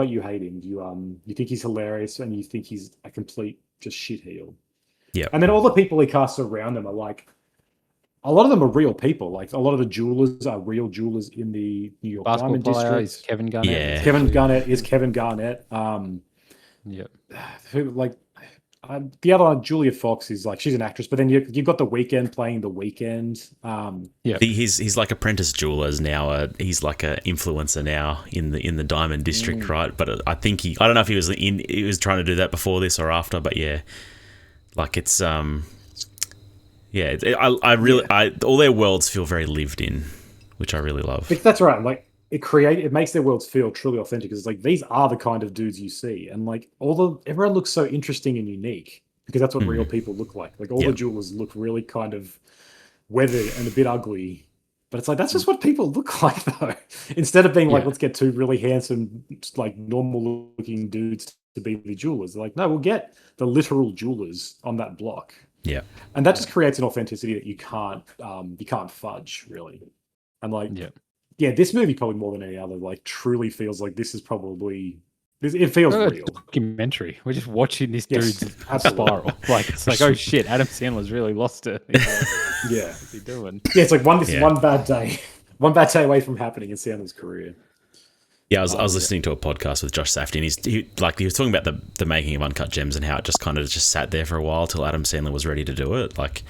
you hate him. You think he's hilarious and you think he's a complete just shitheel. Yeah. And then all the people he casts around him are like, a lot of them are real people. Like a lot of the jewelers are real jewelers in the New York Diamond District. Is Kevin Garnett. Yeah. Kevin Garnett. The other one, Julia Fox, is like, she's an actress, but then you've got The Weeknd playing The Weeknd. He's like apprentice jewelers now. He's like an influencer now in the Diamond District, right? But I think I don't know if he was trying to do that before this or after, but yeah. Like it's all their worlds feel very lived in, which I really love. That's right. Like it makes their worlds feel truly authentic, because it's like these are the kind of dudes you see, and like everyone looks so interesting and unique because that's what real people look like. Like all the jewelers look really kind of weathered and a bit ugly, but it's like that's just what people look like though. Instead of being like, let's get two really handsome, like normal looking dudes to be the jewelers. They're like, no, we'll get the literal jewelers on that block. Yeah. And that just creates an authenticity that you can't fudge, really. And like, this movie probably more than any other, like truly feels like this is probably, it feels real. Documentary. We're just watching this dude's spiral. Like it's like, oh shit, Adam Sandler's really lost it. What's he doing? Yeah, it's like one bad day away from happening in Sandler's career. Yeah, I was listening to a podcast with Josh Safdie, and he was talking about the making of Uncut Gems and how it just kind of just sat there for a while till Adam Sandler was ready to do it. Like,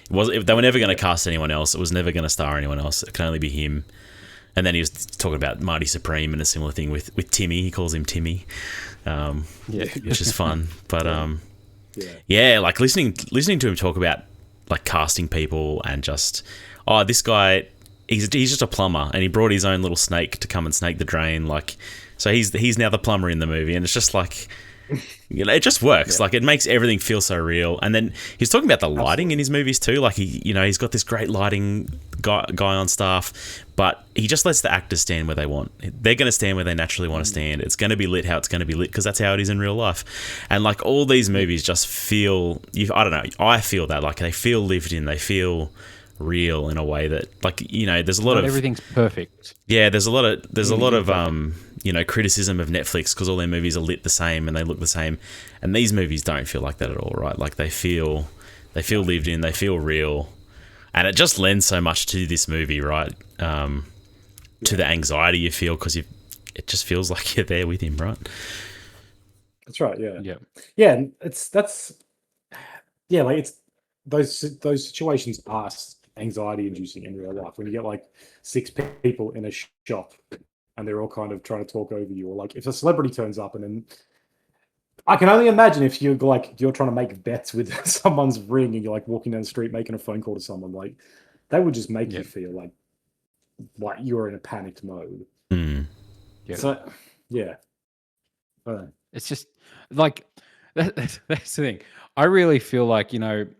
they were never going to cast anyone else. It was never going to star anyone else. It could only be him. And then he was talking about Marty Supreme and a similar thing with Timmy. He calls him Timmy, which is fun. But like listening to him talk about like casting people and just, this guy. He's just a plumber, and he brought his own little snake to come and snake the drain. Like, so he's now the plumber in the movie, and it's just like, it just works. Like, it makes everything feel so real. And then he's talking about the lighting in his movies too. Like he's got this great lighting guy on staff, but he just lets the actors stand where they want. They're going to stand where they naturally want to stand. It's going to be lit how it's going to be lit because that's how it is in real life. And like all these movies just feel, I don't know, I feel that like they feel lived in. They feel real in a way that, like, there's a lot of everything's perfect. Yeah, there's a lot of criticism of Netflix because all their movies are lit the same and they look the same, and these movies don't feel like that at all, right? Like they feel lived in, they feel real, and it just lends so much to this movie, right? To the anxiety you feel because it just feels like you're there with him, right? That's right. Yeah. Yeah. Yeah. And it's those situations are anxiety inducing in real life when you get like 6 people in a shop and they're all kind of trying to talk over you, or like if a celebrity turns up and then I can only imagine if you're trying to make bets with someone's ring and you're like walking down the street making a phone call to someone, like that would just make you feel like you're in a panicked mode. Yeah. So yeah. It's just like that's the thing. I really feel like, in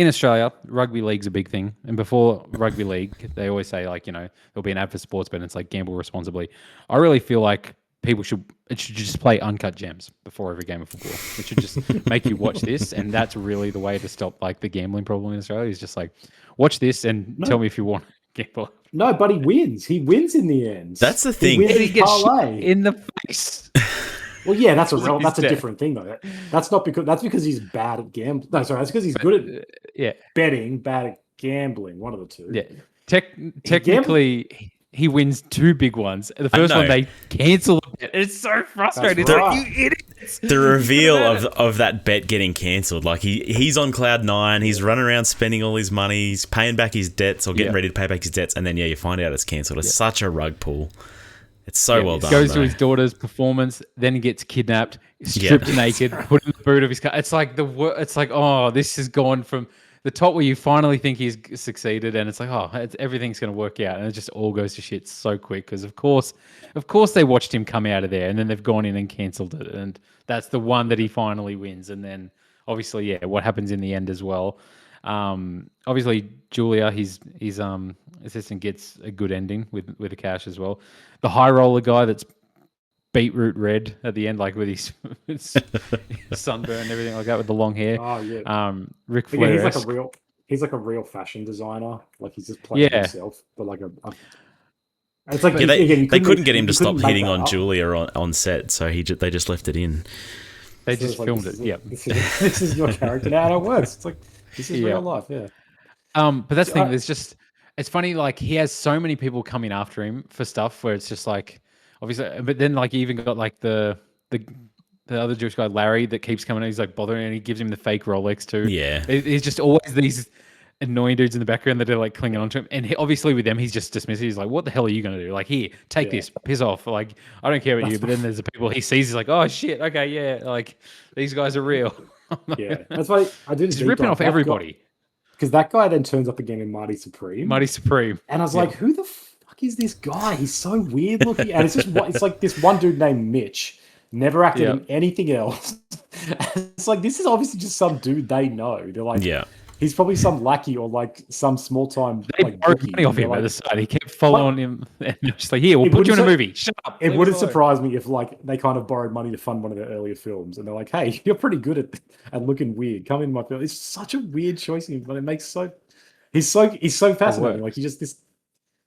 Australia, rugby league's a big thing. And before rugby league, they always say like, there'll be an ad for sports, but it's like gamble responsibly. I really feel like it should just play Uncut Gems before every game of football. It should just make you watch this. And that's really the way to stop like the gambling problem in Australia is just like, watch this and tell me if you want to gamble. No, but he wins. He wins in the end. That's the thing. He gets shot in the face. Well, yeah, that's a different thing though. That's because he's bad at gambling. No, sorry, that's because he's good at betting, bad at gambling. One of the two. Yeah, technically, he wins 2 big ones. The first one they cancel. It's so frustrating. It's like, you idiots. The reveal of that bet getting cancelled. Like he's on cloud 9. He's running around spending all his money. He's paying back his debts or getting ready to pay back his debts, and then you find out it's cancelled. It's such a rug pull. It's so well done. Goes to his daughter's performance, then he gets kidnapped, stripped naked, put in the boot of his car. It's like this has gone from the top where you finally think he's succeeded, and it's like everything's going to work out, and it just all goes to shit so quick because of course they watched him come out of there, and then they've gone in and cancelled it, and that's the one that he finally wins, and then obviously what happens in the end as well. Obviously Julia, his assistant, gets a good ending with the cash as well. The high roller guy that's beetroot red at the end, like with his sunburn and everything like that with the long hair. Oh yeah. Ric Flair. He's like a real fashion designer. Like he's just playing himself, but like it's like they couldn't get him to stop hitting on Julia on set, so they just left it in. They just filmed it. Yeah. This is your character now, and it works. It's like this is real life. Yeah. But that's the thing. There's just it's funny. Like he has so many people coming after him for stuff where it's just like obviously, but then like you even got like the other Jewish guy Larry that keeps coming. He's like bothering, and he gives him the fake Rolex too. Yeah. He's just always these annoying dudes in the background that are like clinging onto him, and obviously with them he's just dismissive. He's like, "What the hell are you going to do? Like, here, take this, piss off. Like, I don't care about you." But then there's the people he sees. He's like, "Oh shit, okay, yeah, like these guys are real." Yeah, that's why I did. He's ripping off everybody. Because that guy then turns up again in Marty Supreme. And I was like, "Who the fuck is this guy? He's so weird looking." And it's like this one dude named Mitch, never acted in anything else. It's like this is obviously just some dude they know. They're like, he's probably some lackey or like some small time. They borrowed money off him at the side. He kept following him, and just like, "Here, we'll put you in a movie." Shut up. It wouldn't surprise me if like they kind of borrowed money to fund one of their earlier films, and they're like, "Hey, you're pretty good at looking weird. Come in my film." It's such a weird choice, but it makes he's so fascinating. Like he just this.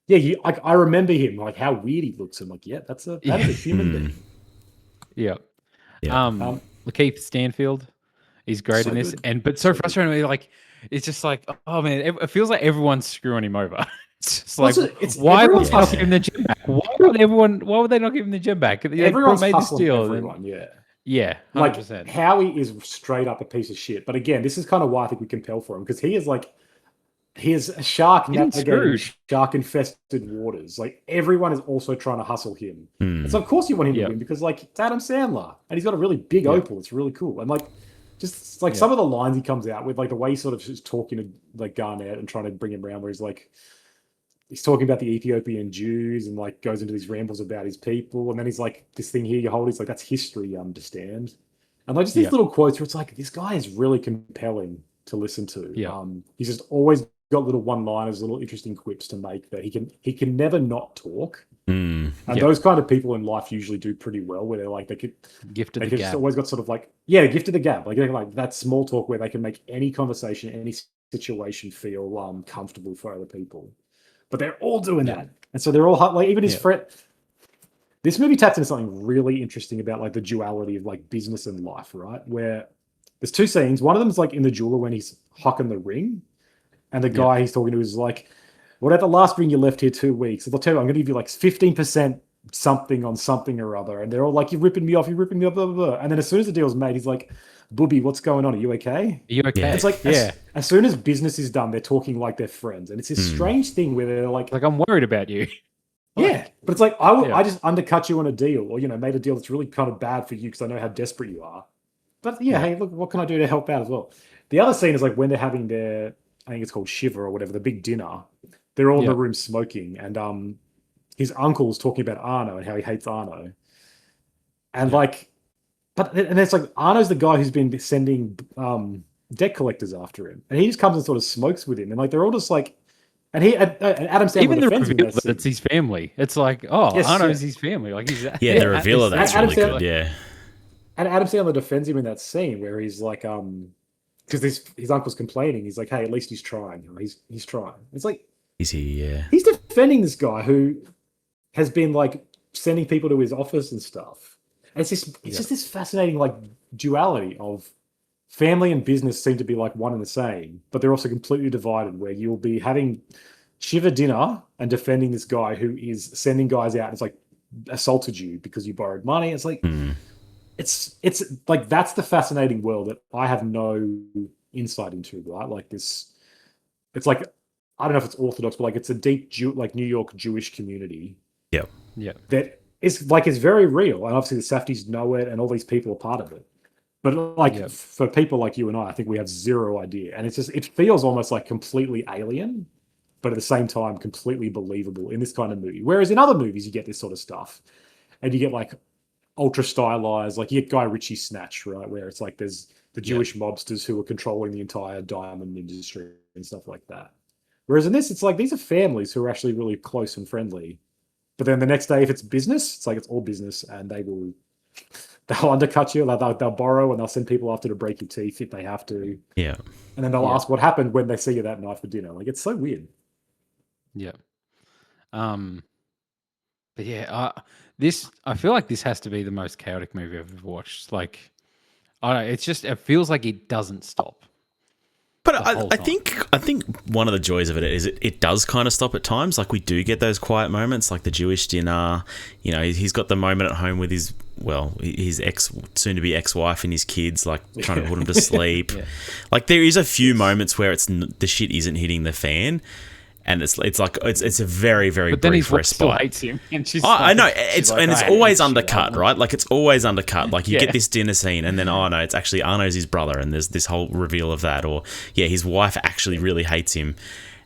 Yeah, I remember him like how weird he looks. I'm like, yeah, that is a human being. Yeah. Lakeith Stanfield, he's great in this, but so frustrating. Like, it's just like, oh man, it feels like everyone's screwing him over. It's just like, why would they not give him the gem back? Why would they not give him the gem back? Everyone's made this deal. Everyone, yeah, 100%. Like Howie is straight up a piece of shit. But again, this is kind of why I think we can tell for him because he is a shark navigating shark-infested waters. Like everyone is also trying to hustle him. And so of course you want him to win because like it's Adam Sandler and he's got a really big opal. It's really cool. And like just like some of the lines he comes out with, like the way he sort of is talking to like Garnett and trying to bring him around, where he's talking about the Ethiopian Jews and like goes into these rambles about his people, and then he's like, "This thing here you hold," he's like, "That's history, you understand?" And like just these little quotes where it's like, this guy is really compelling to listen to. He's just always got little one-liners, little interesting quips to make that he can never not talk. And those kind of people in life usually do pretty well, where they're like they gift of the gab. Just always got sort of like gift of the gab, like that small talk where they can make any conversation, any situation feel comfortable for other people. But they're all doing that, and so they're all like even his friend. this movie taps into something really interesting about like the duality of like business and life, right? Where there's two scenes. One of them is like in the jeweler when he's hucking the ring, and the guy he's talking to is like, "Whatever last ring you left here 2 weeks, they'll tell you I'm going to give you like 15% something on something or other," and they're all like, "You're ripping me off, you're ripping me off, blah blah blah." And then as soon as the deal's made, he's like, "Booby, what's going on? Are you okay?" Are you okay? Yeah. It's like as soon as business is done, they're talking like they're friends, and it's this strange thing where they're like, Like, I'm worried about you. yeah, but it's like I just undercut you on a deal, or made a deal that's really kind of bad for you because I know how desperate you are. But yeah, hey, look, what can I do to help out as well? The other scene is like when they're having their, I think it's called Shiva or whatever, the big dinner. They're all in the room smoking, and his uncle's talking about Arno and how he hates Arno, and and it's like Arno's the guy who's been sending debt collectors after him, and he just comes and sort of smokes with him, and like they're all just like. And Adam Sandler Even the defends him in reveal that that it's scene. his family. It's like, oh, Yes, Arno's yeah. his family. Like he's The reveal of that's Adam really Sandler- good. Yeah. And Adam Sandler defends him in that scene where he's like, because his uncle's complaining. He's like, hey, at least he's trying. He's trying. It's like Is he? Yeah. he's defending this guy who has been like sending people to his office and stuff. And it's just this fascinating like duality of family and business seem to be like one and the same, but they're also completely divided. Where you'll be having Shiva dinner and defending this guy who is sending guys out and it's like assaulted you because you borrowed money. It's like it's like that's the fascinating world that I have no insight into, right? Like this, it's like I don't know if it's orthodox, but like it's a deep like New York Jewish community. Yep. yeah. That is like is very real, and obviously the Safdies know it, and all these people are part of it. But like for people like you and I think we have zero idea, and it feels almost like completely alien, but at the same time completely believable in this kind of movie. Whereas in other movies you get this sort of stuff, and you get like ultra stylized, like you get Guy Ritchie's Snatch, right, where it's like there's the Jewish mobsters who are controlling the entire diamond industry and stuff like that. Whereas in this, it's like these are families who are actually really close and friendly. But then the next day, if it's business, it's like it's all business, and they'll undercut you. They'll borrow, and they'll send people after to break your teeth if they have to. Yeah. And then they'll ask what happened when they see you that night for dinner. Like it's so weird. Yeah. But yeah, I feel like this has to be the most chaotic movie I've ever watched. Like, I don't know, it feels like it doesn't stop. But I think one of the joys of it is it does kind of stop at times. Like we do get those quiet moments, like the Jewish dinner. He's got the moment at home with his soon to be ex-wife and his kids, like trying to put him to sleep. Like there is a few moments where the shit isn't hitting the fan. And it's a very, very but then brief his wife still respite. hates him, and she's I know it's it's always undercut, right? Like it's always undercut. Like you get this dinner scene, and then it's actually Arno's his brother, and there's this whole reveal of that, or his wife actually really hates him.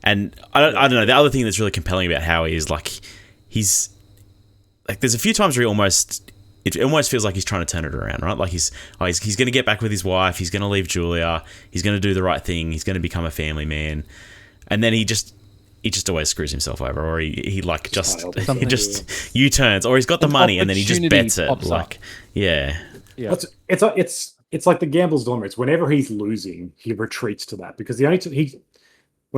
And I don't know. The other thing that's really compelling about Howie is like he's like there's a few times where it almost feels like he's trying to turn it around, right? Like he's going to get back with his wife, he's going to leave Julia, he's going to do the right thing, he's going to become a family man, and then he just always screws himself over, or he U-turns, or he's got the money and then he just bets it. Like, It's like the gambler's dilemma. It's whenever he's losing, he retreats to that because when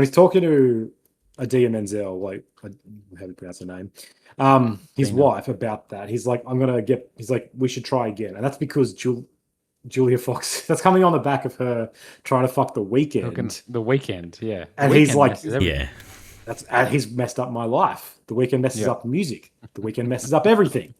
he's talking to Adia Menzel, like how do you pronounce her name? His wife about that. He's like, we should try again, and that's because Julia Fox. That's coming on the back of her trying to fuck The Weeknd. The Weeknd, yeah. And The he's Weeknd like, messes everything. he's messed up my life. The Weeknd messes up music. The Weeknd messes up everything.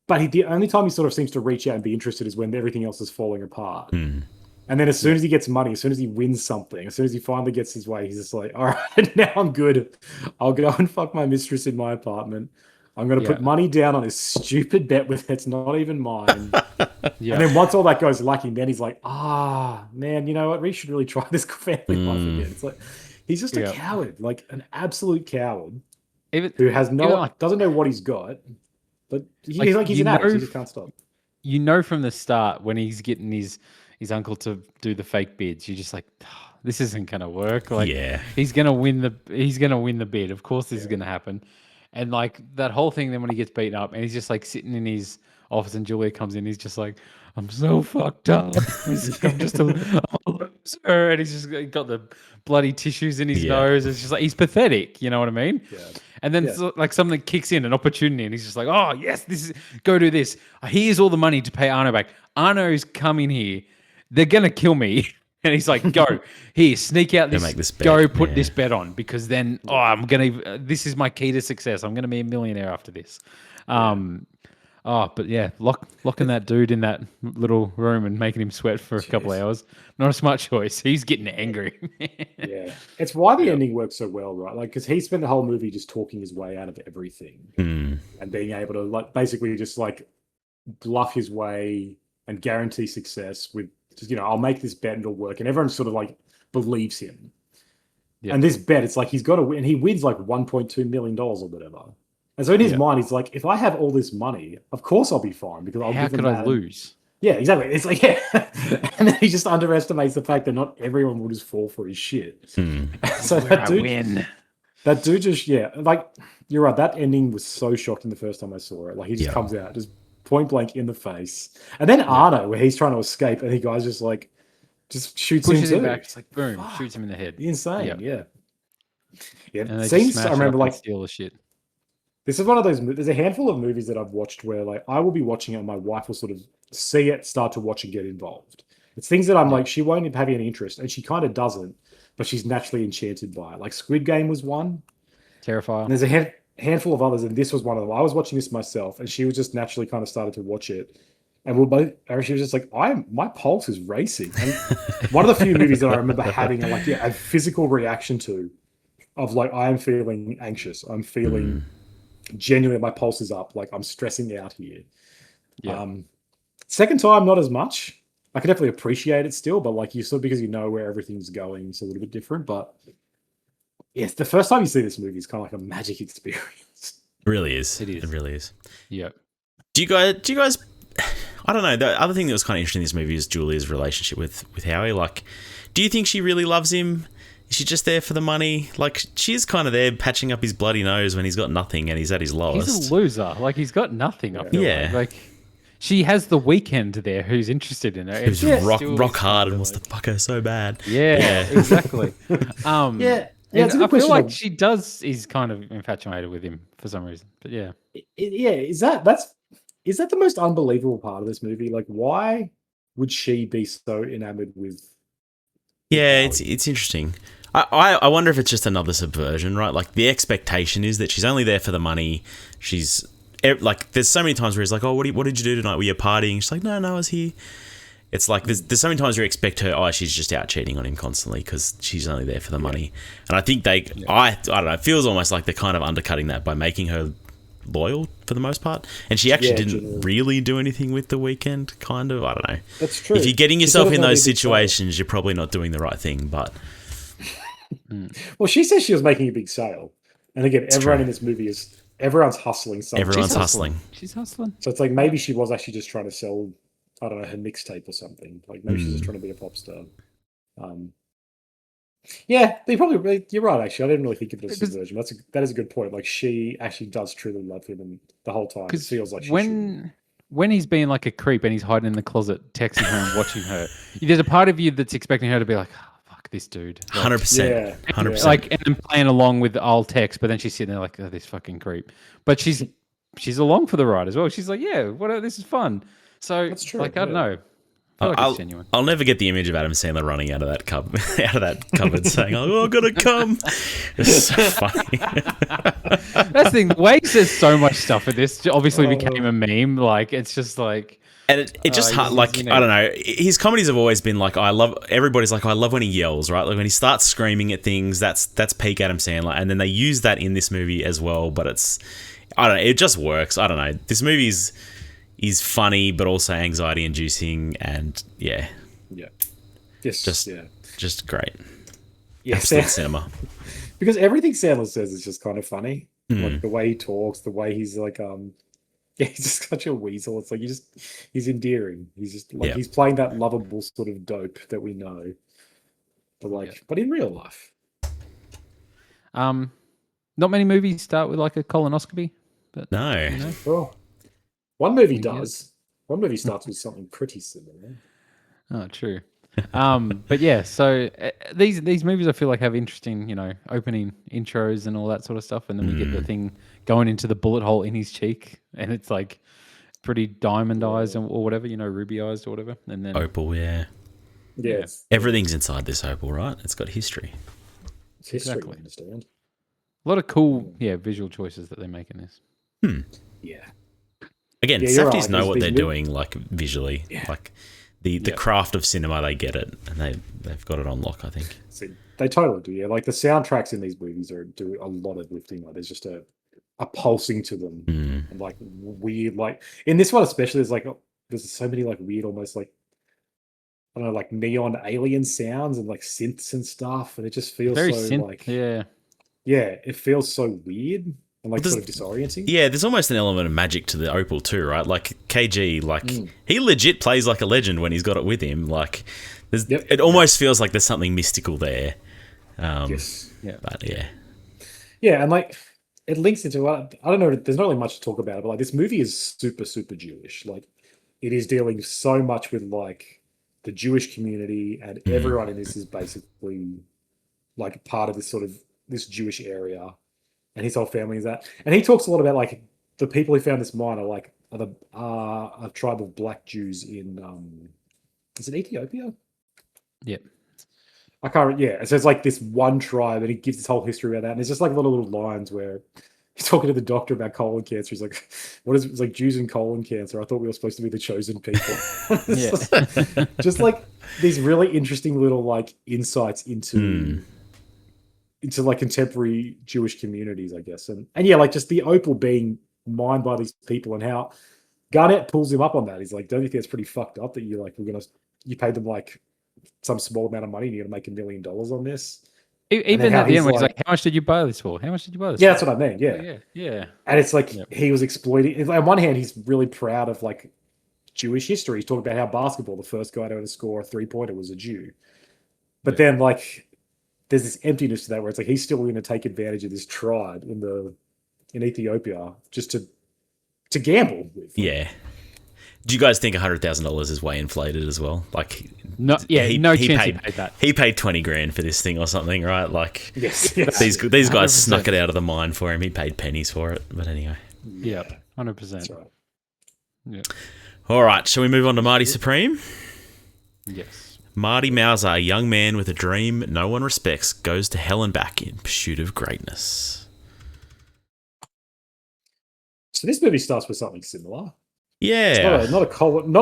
But the only time he sort of seems to reach out and be interested is when everything else is falling apart. And then as soon as he gets money, as soon as he wins something, as soon as he finally gets his way, he's just like, all right, now I'm good. I'll go and fuck my mistress in my apartment. I'm going to put money down on this stupid bet with it's not even mine. And then once all that goes lacking, then he's like, man, you know what? We should really try this family life again. It's like, he's just a coward, like an absolute coward who has doesn't know what he's got, but he's an addict. He just can't stop. You know from the start when he's getting his uncle to do the fake bids, you're just like, this isn't going to work. Like, he's going to win the bid. Of course, this is going to happen. And like that whole thing, then when he gets beaten up and he's just like sitting in his office and Julia comes in, he's just like, I'm so fucked up. I'm sir, and he's just got the bloody tissues in his Yeah. nose. It's just like he's pathetic. You know what I mean? Yeah. And then so, like something kicks in, an opportunity, and he's just like, "Oh yes, this is go do this. Here's all the money to pay Arno back. Arno's coming here. They're gonna kill me." And he's like, "Go here, sneak out this. make this bet, go put yeah. this bet on because then I'm gonna. This is my key to success. I'm gonna be a millionaire after this." But yeah, locking that dude in that little room and making him sweat for a couple of hours. Not a smart choice. He's getting angry. Yeah, it's why the ending works so well, right? Like, because he spent the whole movie just talking his way out of everything and being able to, like, basically just like bluff his way and guarantee success with just, I'll make this bet and it'll work, and everyone sort of like believes him. Yeah. And this bet, it's like he's got to win. He wins like $1.2 million or whatever. And so in his mind, he's like, if I have all this money, of course I'll be fine because I'll How give them could I that. lose? Yeah, exactly. It's like, yeah. And then he just underestimates the fact that not everyone will just fall for his shit. So that dude just, like, you're right. That ending was so shocking the first time I saw it. Like, he just comes out, just point blank in the face. And then Arno, where he's trying to escape, and the guy's just like, just shoots him back. It's like, boom, shoots him in the head. Insane, yeah. And scenes, I remember, like, steal the shit. This is one of those. There's a handful of movies that I've watched where, like, I will be watching it and my wife will sort of see it, start to watch and get involved. It's things that I'm like, she won't have any interest, and she kind of doesn't, but she's naturally enchanted by it. Like Squid Game was one. Terrifier. And there's a handful of others, and this was one of them. I was watching this myself, and she was just naturally kind of started to watch it. And she was just like, my pulse is racing. And one of the few movies that I remember having a physical reaction to, of like, I am feeling anxious. I'm feeling genuinely, my pulse is up. Like, I'm stressing out here. Yeah. Second time, not as much. I can definitely appreciate it still, but like, you sort of, because you know where everything's going, it's a little bit different. But yes, the first time you see this movie is kind of like a magic experience. It really is. It is. It really is. Yep. Do you guys? I don't know. The other thing that was kind of interesting in this movie is Julia's relationship with Howie. Like, do you think she really loves him? Is she just there for the money? Like, she's kind of there patching up his bloody nose when he's got nothing and he's at his lowest. He's a loser. Like, he's got nothing. I feel Yeah. like she has the Weekend there who's interested in her. Who's rock hard and wants to fuck her so bad. Yeah. Exactly. It's a good I feel question like of- she does. Is kind of infatuated with him for some reason. But yeah. Is that the most unbelievable part of this movie? Like, why would she be so enamored with? Yeah, it's interesting. I wonder if it's just another subversion, right? Like, the expectation is that she's only there for the money. She's like, there's so many times where he's like, "Oh, what did you do tonight? Were you partying?" She's like, "No, I was here." It's like there's so many times you expect her, she's just out cheating on him constantly because she's only there for the money. And I think I don't know, it feels almost like they're kind of undercutting that by making her loyal for the most part. And she actually didn't really do anything with the Weekend, kind of. I don't know. That's true. If you're getting yourself in those situations, you're probably not doing the right thing, but... Well, she says she was making a big sale. And again, everyone in this movie everyone's hustling something. Everyone's hustling. She's hustling. So it's like, maybe she was actually just trying to sell, I don't know, her mixtape or something. Like, maybe she's just trying to be a pop star. Yeah, you're right, actually. I didn't really think of it as subversion. That is a good point. Like, she actually does truly love him, and the whole time it feels like when he's being like a creep and he's hiding in the closet, texting her and watching her, there's a part of you that's expecting her to be like, oh, fuck this dude. Like, 100%. 100%. Like, and then playing along with the old text, but then she's sitting there like, oh, this fucking creep. But she's along for the ride as well. She's like, yeah, this is fun. So, that's true, like, I don't know. I feel like it's genuine. I'll never get the image of Adam Sandler running out of that cupboard saying, "Oh, I'm gonna come." It's so funny. That's the thing. Wade says so much stuff in this. Obviously, became a meme. Like, it's just like, and it just like, I don't know. His comedies have always been like, everybody's like, I love when he yells, right? Like when he starts screaming at things. That's peak Adam Sandler, and then they use that in this movie as well. But I don't know. It just works. I don't know. This movie's funny, but also anxiety inducing, and just great. Yeah, absolute cinema. Because everything Sandler says is just kind of funny. Like the way he talks, the way he's like, he's just such a weasel. It's like he's endearing. He's just like he's playing that lovable sort of dope that we know, but in real life. Not many movies start with like a colonoscopy, but no. Well, one movie does. One movie starts with something pretty similar. Oh, true. But yeah, so these movies I feel like have interesting, opening intros and all that sort of stuff, and then we get the thing going into the bullet hole in his cheek, and it's like pretty diamond eyes or whatever, ruby eyes or whatever, and then Opal, yeah. Yeah, Yeah. Everything's inside this opal, right? It's got history. it's history. Exactly. I understand. a lot of cool, visual choices that they make in this. Yeah. Again, Yeah, you're Safdies right. know These- what these they're mov- doing, like visually, Yeah. like the craft of cinema. They get it, and they've got it on lock. I think. See, they totally do. Yeah, like the soundtracks in these movies do a lot of lifting. Like there's just a pulsing to them, and like weird. Like in this one especially, there's so many like weird, almost like I don't know, like neon alien sounds and like synths and stuff, and it just feels Very so synth, like yeah. it feels so weird and like Does- sort of disorienting. Yeah, there's almost an element of magic to the opal too, right? Like KG, like he legit plays like a legend when he's got it with him. Like, it almost feels like there's something mystical there. Yes. Yeah. But yeah, Yeah, and like it links into I don't know. There's not really much to talk about, but like this movie is super super Jewish. Like it is dealing so much with like the Jewish community, and everyone in this is basically like part of this sort of this Jewish area, and his whole family is that. And he talks a lot about like the people who found this mine are a tribe of black Jews in is it Ethiopia? Yep. I can't. Yeah, so it's like this one tribe, and he gives this whole history about that. And there's just like little lines where he's talking to the doctor about colon cancer. He's like, "What is it? It's like Jews and colon cancer? I thought we were supposed to be the chosen people." Yeah. Just like these really interesting little like insights into like contemporary Jewish communities, I guess. And yeah, like just the opal being mined by these people, and how Garnett pulls him up on that. He's like, "Don't you think it's pretty fucked up that you paid them like some small amount of money and you're gonna make $1 million on this?" Even how at the he's end, when he's like- like, "How much did you buy this for? How much did you buy this?" Yeah, for? that's what I mean. Yeah. Yeah. And it's like Yep. he was exploiting. On one hand, he's really proud of like Jewish history. He's talking about how basketball, the first guy to ever score a 3-pointer was a Jew. But then like there's this emptiness to that where it's like he's still going to take advantage of this tribe in Ethiopia just to gamble with. yeah. Do you guys think $100,000 is way inflated as well? Like, No chance he paid that. He paid $20,000 for this thing or something, right? Like, Yes. these guys 100%. snuck it out of the mine for him. He paid pennies for it. But anyway, Yeah, 100%. That's right. Yeah. all right. Shall we move on to Marty Supreme? Yes. Marty Mauser, a young man with a dream no one respects, goes to hell and back in pursuit of greatness. So this movie starts with something similar. Yeah. It's not a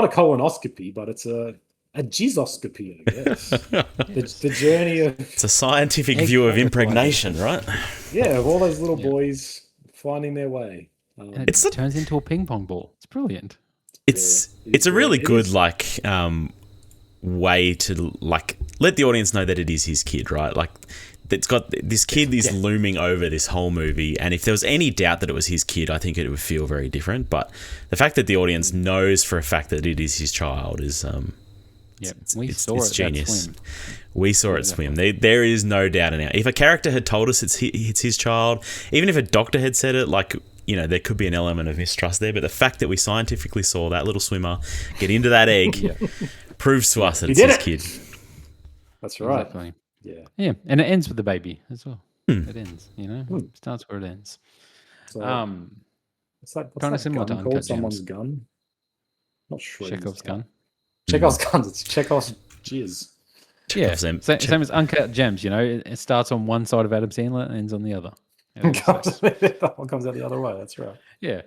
colonoscopy, but it's a jizoscopy, I guess. the journey of It's a scientific view of impregnation, right? of all those little boys finding their way. And it turns into a ping pong ball. It's brilliant. It's a really it good is. way to like let the audience know that it is his kid, right? Like it's got this kid is looming over this whole movie, and if there was any doubt that it was his kid, I think it would feel very different. But the fact that the audience knows for a fact that it is his child is it's genius. We saw it swim. There is no doubt in it. If a character had told us it's his child, even if a doctor had said it, like, there could be an element of mistrust there. But the fact that we scientifically saw that little swimmer get into that egg proves to us that it's his kid. That's right. Exactly. Yeah. Yeah, and it ends with the baby as well. It ends, starts where it ends. So, what's kind that of similar to gun called? Uncut Someone's Gems. gun? Not sure. Chekhov's gun. Chekhov's guns. It's Chekhov's jizz. Yeah, Chekhov's same as Uncut Gems. It starts on one side of Adam Sandler and ends on the other. That one comes out the other way. That's right. Yeah.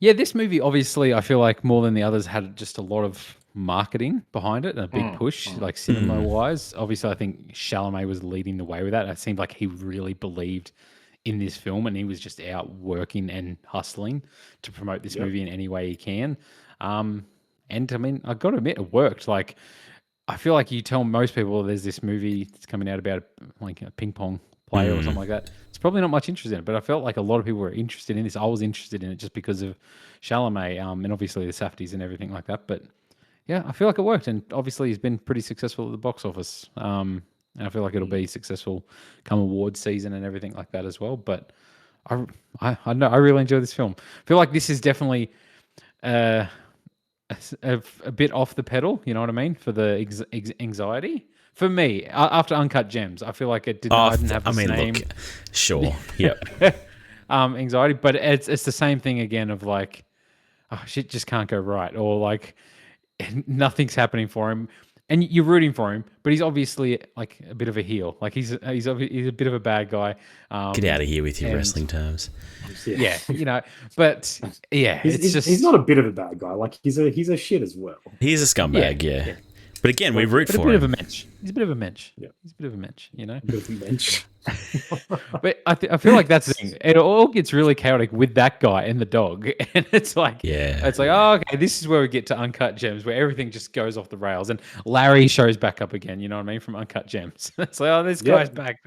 Yeah, this movie, obviously, I feel like more than the others had just a lot of marketing behind it and a big push, like cinema-wise. Obviously, I think Chalamet was leading the way with that. It seemed like he really believed in this film, and he was just out working and hustling to promote this movie in any way he can. And I mean, I've got to admit, it worked. Like, I feel like you tell most people there's this movie that's coming out about like a ping pong player or something like that. It's probably not much interest in it, but I felt like a lot of people were interested in this. I was interested in it just because of Chalamet, and obviously the Safdies and everything like that. But yeah, I feel like it worked, and obviously he's been pretty successful at the box office. And I feel like it'll be successful come awards season and everything like that as well. But I know I really enjoy this film. I feel like this is definitely a bit off the pedal. You know what I mean? For the anxiety. For me, after Uncut Gems, I feel like it didn't. I didn't have the same. Look, sure, yep. Anxiety, but it's the same thing again of like, oh shit, just can't go right, or like nothing's happening for him, and you're rooting for him, but he's obviously like a bit of a heel. Like he's a bit of a bad guy. Get out of here with your wrestling terms. Yeah, but yeah, he's not a bit of a bad guy. Like he's a shit as well. He's a scumbag, yeah. But again, we root for him. He's a bit of a mensch. He's a bit of a mensch. Yeah. He's a bit of a mensch, A bit of a mensch. But I feel like that's the thing. It all gets really chaotic with that guy and the dog, and it's like, oh, okay, this is where we get to Uncut Gems, where everything just goes off the rails, and Larry shows back up again. You know what I mean? From Uncut Gems, it's like, oh, this guy's back.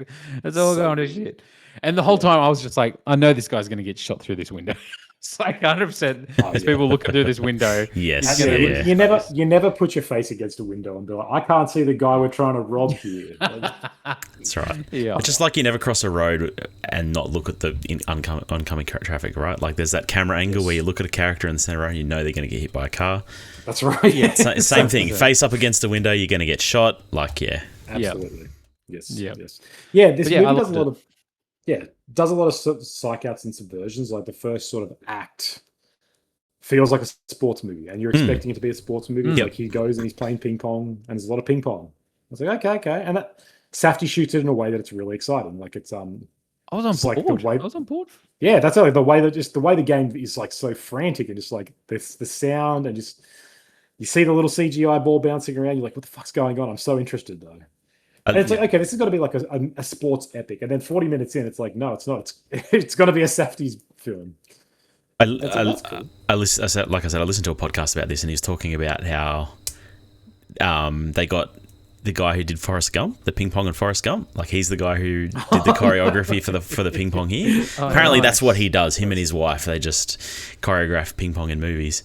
It's all going to shit. And the whole time I was just like, I know this guy's going to get shot through this window. It's like 100%. There's people looking through this window. Yes, you never put your face against a window and be like, I can't see the guy we're trying to rob here. That's right. Yeah, just like you never cross a road and not look at the oncoming traffic, right? Like there's that camera angle where you look at a character in the center row and you know they're going to get hit by a car. That's right. Yeah, same thing. Face up against a window, you're going to get shot. Like, yeah, absolutely. Yes. Yep. Yes. Yeah. This movie does a lot of. Yeah, does a lot of psych outs and subversions. Like the first sort of act feels like a sports movie, and you're expecting it to be a sports movie. Like he goes and he's playing ping pong, and there's a lot of ping pong. I was like, okay, and Safdie shoots it in a way that it's really exciting. Like it's I was on board. Like I was on board. Yeah, that's like the way the game is like so frantic, and just like the sound, and just you see the little CGI ball bouncing around. You're like, what the fuck's going on? I'm so interested though. And it's like, okay, this has got to be like a sports epic. And then 40 minutes in, it's like, no, it's not. It's got to be a Safdie's film. That's cool. I listened to a podcast about this, and he was talking about how they got the guy who did Forrest Gump, the ping pong in Forrest Gump. Like he's the guy who did the choreography for the ping pong here. Apparently, that's what he does. Him and his wife, they just choreograph ping pong in movies.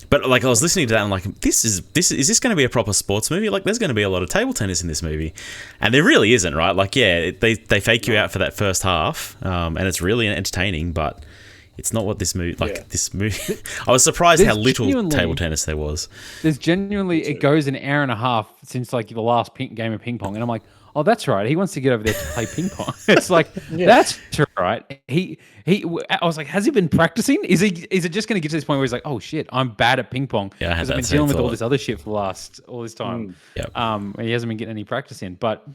But like I was listening to that, and like, is this going to be a proper sports movie? Like, there's going to be a lot of table tennis in this movie, and there really isn't, right? Like, yeah, they fake you out for that first half, and it's really entertaining, but it's not what this movie. This movie, I was surprised how little table tennis there was. There's genuinely, it goes an hour and a half since like the last game of ping pong, and I'm like, oh, that's right. He wants to get over there to play ping pong. It's like, that's right. I was like, has he been practicing? Is it just going to get to this point where he's like, oh shit, I'm bad at ping pong because I've been dealing with all this other shit for all this time. And he hasn't been getting any practice in. But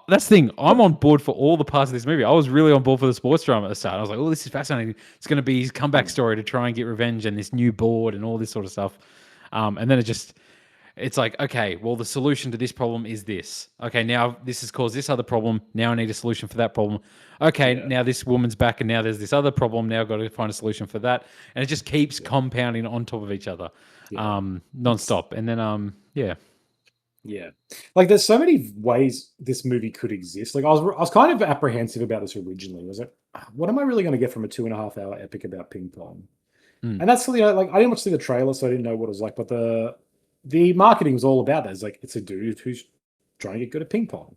that's the thing. I'm on board for all the parts of this movie. I was really on board for the sports drama at the start. I was like, oh, this is fascinating. It's going to be his comeback story to try and get revenge and this new board and all this sort of stuff. And then it's like, okay, well, the solution to this problem is this. Okay, now this has caused this other problem. Now I need a solution for that problem. Okay, now this woman's back, and now there's this other problem. Now I've got to find a solution for that. And it just keeps compounding on top of each other, nonstop. And then, Yeah. Like there's so many ways this movie could exist. Like I was kind of apprehensive about this originally. I was like, what am I really going to get from a 2.5 hour epic about ping pong? And that's, like I didn't watch the trailer, so I didn't know what it was like, but the marketing was all about that. It's like, it's a dude who's trying to get good at ping pong.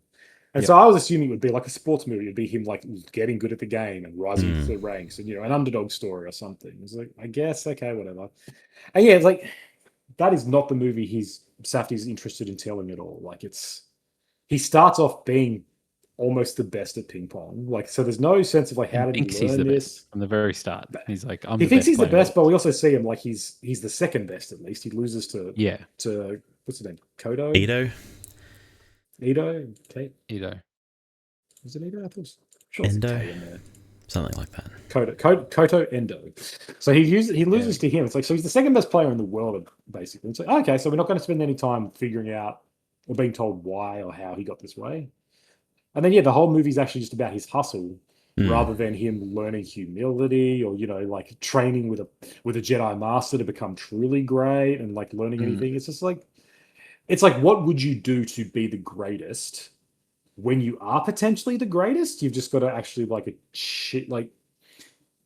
And so I was assuming it would be like a sports movie. It'd be him like getting good at the game and rising through the ranks and, an underdog story or something. It's like, I guess, okay, whatever. And yeah, it's like, that is not the movie Safdie's interested in telling at all. Like he starts off being almost the best at ping pong. Like, so there's no sense of like, how did he learn this? From the very start. He's like, he thinks he's the best, but we also see him like he's the second best at least. He loses to what's his name? Kodo? Ito. Kate? Ito. Was it Ito? I thought it was Endo. Something like that. Koto Endo. So he loses to him. It's like, so he's the second best player in the world, basically. It's like, okay, so we're not going to spend any time figuring out or being told why or how he got this way. And then, the whole movie's actually just about his hustle rather than him learning humility or, like training with a Jedi Master to become truly great and like learning anything. It's just like, what would you do to be the greatest when you are potentially the greatest? You've just got to actually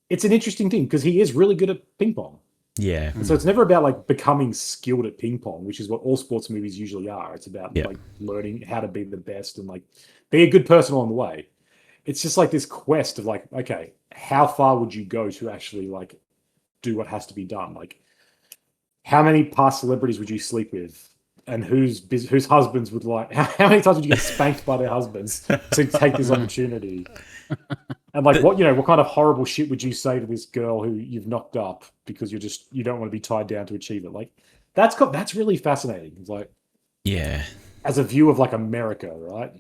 it's an interesting thing because he is really good at ping pong. Yeah. And so it's never about like becoming skilled at ping pong, which is what all sports movies usually are. It's about like learning how to be the best and like be a good person along the way. It's just like this quest of like, okay, how far would you go to actually like do what has to be done? Like how many past celebrities would you sleep with? And whose husbands would like? How many times would you get spanked by their husbands to take this opportunity? And like, what kind of horrible shit would you say to this girl who you've knocked up because you don't want to be tied down to achieve it? Like, that's really fascinating. It's like, Yeah. as a view of like America, right?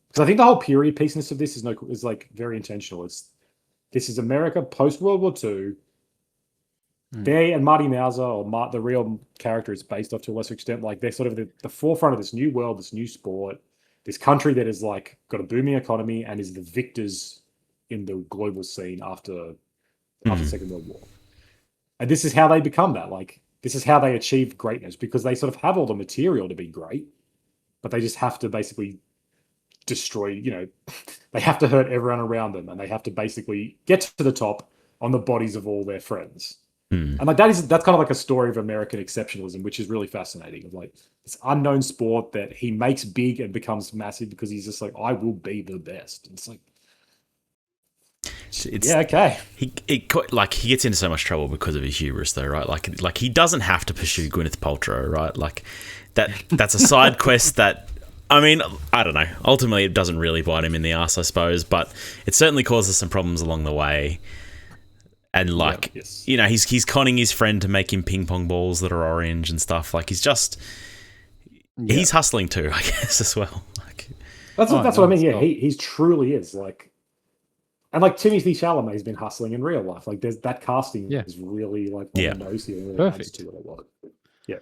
Because I think the whole period piece of this is like very intentional. This is America post World War II. They and Marty Mauser, or the real character, is based off to a lesser extent. Like, they're sort of the forefront of this new world, this new sport, this country that is like got a booming economy and is the victors in the global scene after the Second World War. And this is how they become that. Like, this is how they achieve greatness, because they sort of have all the material to be great, but they just have to basically destroy. They have to hurt everyone around them, and they have to basically get to the top on the bodies of all their friends. And like that's kind of like a story of American exceptionalism, which is really fascinating. Of like this unknown sport that he makes big and becomes massive because he's just like, I will be the best. And it's like, yeah, okay. He gets into so much trouble because of his hubris, though, right? Like he doesn't have to pursue Gwyneth Paltrow, right? Like that's a side quest that. I mean, I don't know. Ultimately, it doesn't really bite him in the ass, I suppose, but it certainly causes some problems along the way. And like, he's conning his friend to make him ping pong balls that are orange and stuff. Like, he's hustling too, I guess, as well. Like, that's what I mean. Yeah, he truly is like, and like Timothy Chalamet's been hustling in real life. Like, there's that casting is really like on the nose here. Really perfect to what it was. Yeah.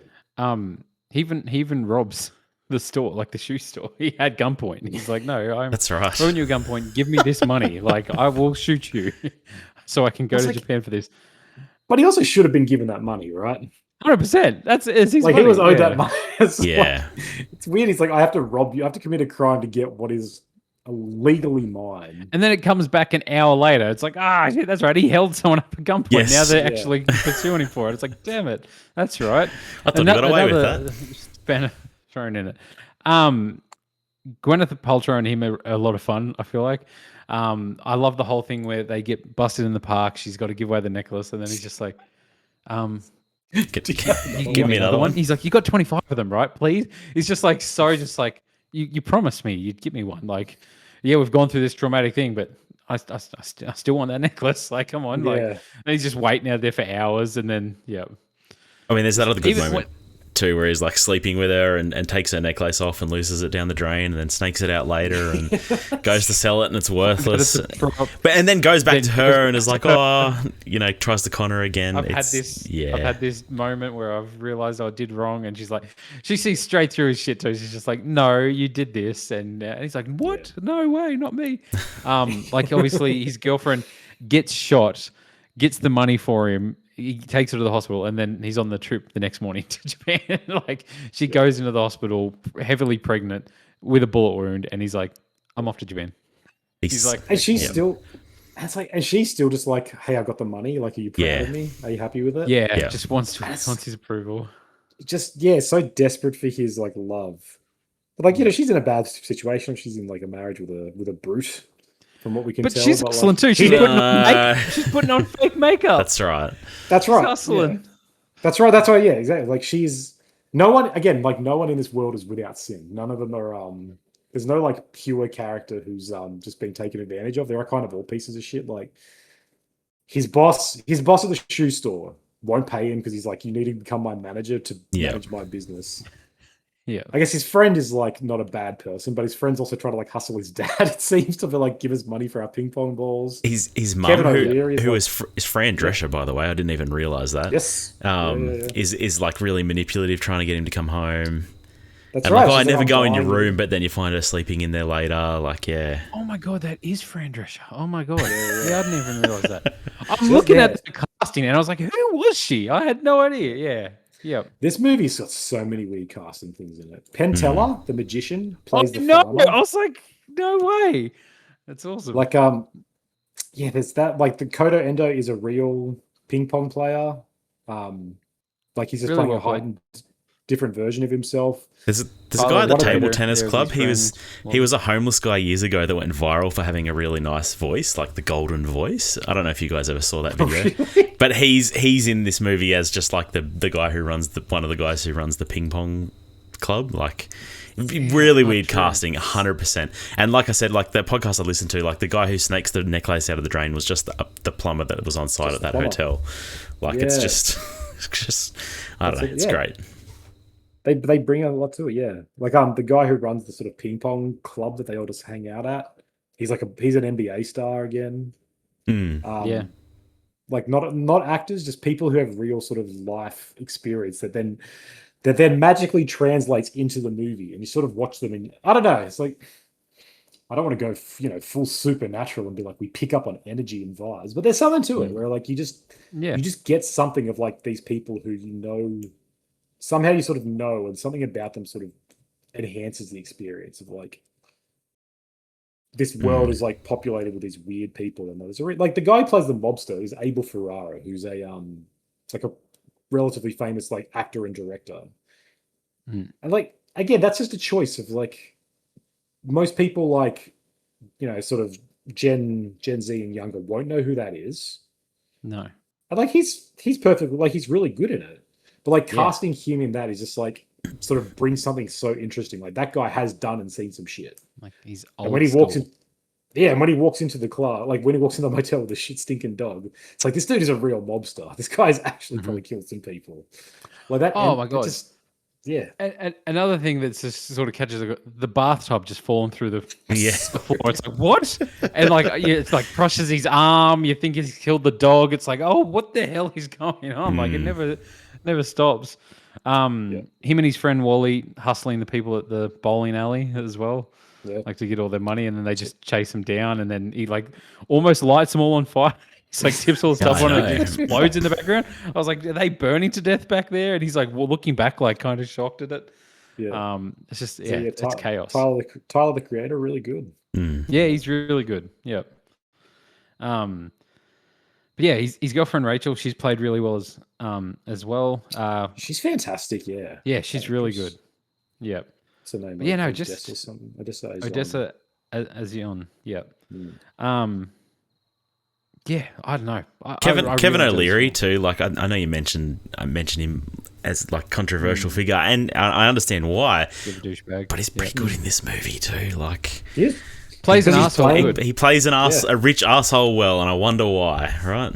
He even robs the store, like the shoe store. He had gunpoint. He's like, no, that's right. Throwing you a gunpoint. Give me this money. Like, I will shoot you. So I can go to Japan for this. But he also should have been given that money, right? 100%. It's his like money. He was owed that money. It's it's weird. He's like, I have to rob you. I have to commit a crime to get what is legally mine. And then it comes back an hour later. It's like, shit, that's right. He held someone up at gunpoint. Yes. Now they're actually pursuing him for it. It's like, damn it. That's right. I thought you got away with that. Spanner thrown in it. Gwyneth Paltrow and him are a lot of fun, I feel like. I love the whole thing where they get busted in the park. She's got to give away the necklace, and then he's just like, give me another one. He's like, you got 25 of them, right? Please. He's just like, you promised me you'd give me one. Like, yeah, we've gone through this traumatic thing, but I still want that necklace. Like, come on. Like, and he's just waiting out there for hours, and then I mean, there's that other good moment too, where he's like sleeping with her and takes her necklace off and loses it down the drain, and then snakes it out later and goes to sell it, and it's worthless. And then goes back to her and is like, tries to con her again. I've had this moment where I've realized I did wrong, and she's like, she sees straight through his shit too. She's just like, no, you did this, and he's like, what? No way, not me. Like, obviously his girlfriend gets shot, gets the money for him. He takes her to the hospital, and then he's on the trip the next morning to Japan. Like, she goes into the hospital heavily pregnant with a bullet wound, and he's like, I'm off to Japan. He's like, and she's still, and she's still just like, hey, I got the money. Like, are you proud of me? Are you happy with it? Yeah. Just wants his approval. Just so desperate for his like love. But like, she's in a bad situation. She's in like a marriage with a brute. From what we can tell, she's hustling too. She's putting on fake makeup. That's right. That's right. She's hustling. Yeah. That's right. That's right. Yeah, exactly. Like, no one in this world is without sin. None of them are. There's no like pure character who's just been taken advantage of. There are kind of all pieces of shit. Like, his boss at the shoe store won't pay him because he's like, you need to become my manager to manage my business. Yeah, I guess his friend is like not a bad person, but his friend's also trying to like hustle his dad. It seems to be like give us money for our ping pong balls. His mum, who is Fran Drescher, by the way, I didn't even realize that. Yes, is like really manipulative, trying to get him to come home. That's right. Like, I never go in your room, but then you find her sleeping in there later. Like, oh my god, that is Fran Drescher. Oh my god, I didn't even realize that. I'm looking at the casting, and I was like, who was she? I had no idea. Yeah. Yep. This movie's got so many weird casting things in it. Penn Teller, the magician, plays the farmer. I was like, no way. That's awesome. Like, there's that. Like, the Koto Endo is a real ping pong player. Like, he's just really playing a heightened. different version of himself. There's a guy at the table Peter, tennis yeah, club. his friend. He was a homeless guy years ago that went viral for having a really nice voice, like the golden voice. I don't know if you guys ever saw that video, but he's in this movie as just like the guy who runs one of the guys who runs the ping pong club. Like really weird casting, 100%. And like I said, like the podcast I listened to, like the guy who snakes the necklace out of the drain was just the plumber that was on site at that hotel. Like it's just I don't know. It's great. They bring a lot to it, yeah. Like the guy who runs the sort of ping pong club that they all just hang out at. He's an NBA star again. Yeah. Like not actors, just people who have real sort of life experience that then magically translates into the movie, and you sort of watch them, and I don't know. It's like I don't want to go full supernatural and be like we pick up on energy and vibes, but there's something to it where like you just get something of like these people who somehow you sort of know, and something about them sort of enhances the experience of like this world is like populated with these weird people. And there's like the guy who plays the mobster is Abel Ferrara, who's it's like a relatively famous like actor and director. And like again, that's just a choice of like most people like sort of Gen Z and younger won't know who that is. No. And like he's perfect, like he's really good in it. But like casting him in that is just like sort of brings something so interesting. Like that guy has done and seen some shit. Like he's old. And when he walks into the club, like when he walks in the motel with the shit stinking dog, it's like this dude is a real mobster. This guy's actually probably killed some people. Like that. Oh my god. And another thing that's just sort of catches the bathtub just falling through the floor. It's like what? And like it's like crushes his arm. You think he's killed the dog. It's like, oh, what the hell is going on? Like it never stops. Him and his friend Wally hustling the people at the bowling alley as well, like to get all their money, and then they just chase him down, and then he like almost lights them all on fire. He's like tips all the stuff on it, and it explodes in the background. I was like, are they burning to death back there? And he's like, well, looking back, like kind of shocked at it. Yeah. It's just it's chaos. Tyler the creator, really good. Yeah, he's really good. Yep. But yeah, his girlfriend Rachel, she's played really well as well. She's fantastic. Yeah. Yeah, she's really good. Yep. What's her name? Yeah, no, Odessa Azion. Yep. Yeah, I don't know. Kevin O'Leary too. Like I know you mentioned him as like controversial figure, and I understand why. But he's pretty good in this movie too. Like plays an asshole. He plays a rich asshole well, and I wonder why. Right?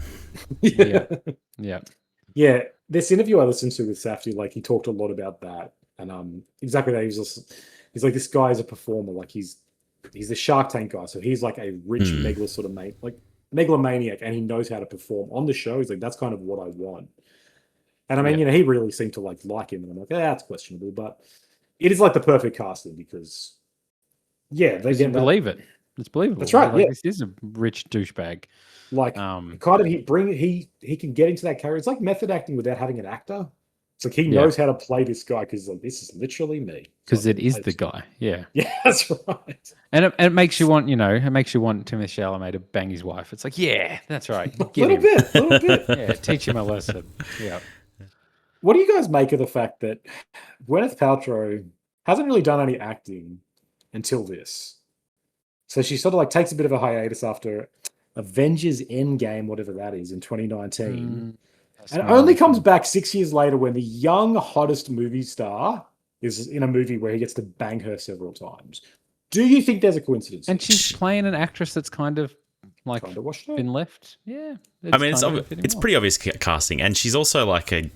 Yeah. This interview I listened to with Safdie, like he talked a lot about that, and exactly that. He's like this guy is a performer. Like he's the Shark Tank guy, so he's like a rich megalomaniac, and he knows how to perform on the show. He's like, that's kind of what I want. And I mean, he really seemed to like him, and I'm like, that's questionable, but it is like the perfect casting because, they believe it. It's believable. That's right. Like, this is a rich douchebag. Like, kind of he can get into that character. It's like method acting without having an actor. It's like he knows how to play this guy because like this is literally me. Because it is the guy. Yeah. Yeah, that's right. And it makes you want, Timothée Chalamet to bang his wife. It's like, yeah, that's right. A little bit. Yeah, teach him a lesson. Yeah. What do you guys make of the fact that Gwyneth Paltrow hasn't really done any acting until this? So she sort of like takes a bit of a hiatus after Avengers Endgame, whatever that is, in 2019. And only comes back 6 years later when the young, hottest movie star is in a movie where he gets to bang her several times. Do you think there's a coincidence? And she's playing an actress that's kind of like been left. Yeah. I mean, it's pretty obvious casting. And she's also like a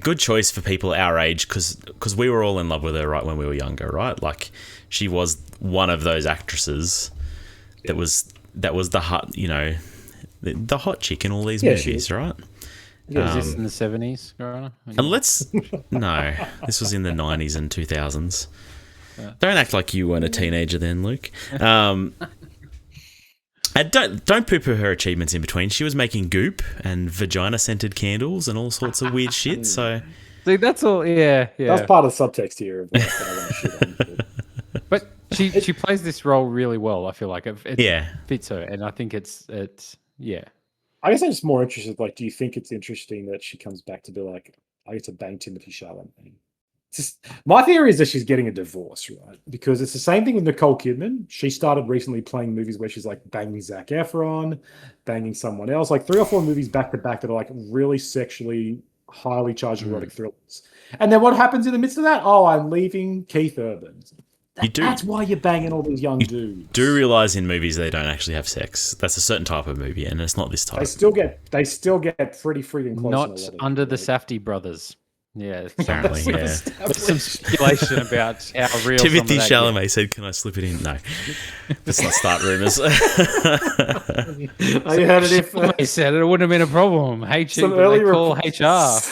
good choice for people our age because we were all in love with her right when we were younger, right? Like she was one of those actresses that was the hot, the hot chick in all these movies, right? Yeah, was this in the 70s, Corona? No, this was in the 90s and 2000s. Don't act like you weren't a teenager then, Luke. And don't poo-poo her achievements in between. She was making goop and vagina-scented candles and all sorts of weird shit. So, see, that's all. Yeah. That's part of the subtext here. Of like, I want to shit on. But she plays this role really well. I feel like it fits her, and I think it's. I guess I'm just more interested. Like, do you think it's interesting that she comes back to be like, I get to bang Timothée Chalamet? My theory is that she's getting a divorce, right? Because it's the same thing with Nicole Kidman. She started recently playing movies where she's like banging Zac Efron, banging someone else, like 3 or 4 movies back to back that are like really sexually highly charged erotic thrillers. And then what happens in the midst of that? Oh, I'm leaving Keith Urban. That's why you're banging all these young dudes. Do realize in movies they don't actually have sex. That's a certain type of movie, and it's not this type. They still get pretty freaking close. Not under the Safdie brothers. Yeah, apparently. Yeah. There's some speculation about how real. Timothy Chalamet said, "Can I slip it in?" No, let's not start rumors. I heard it. If he said it wouldn't have been a problem. some early call HR.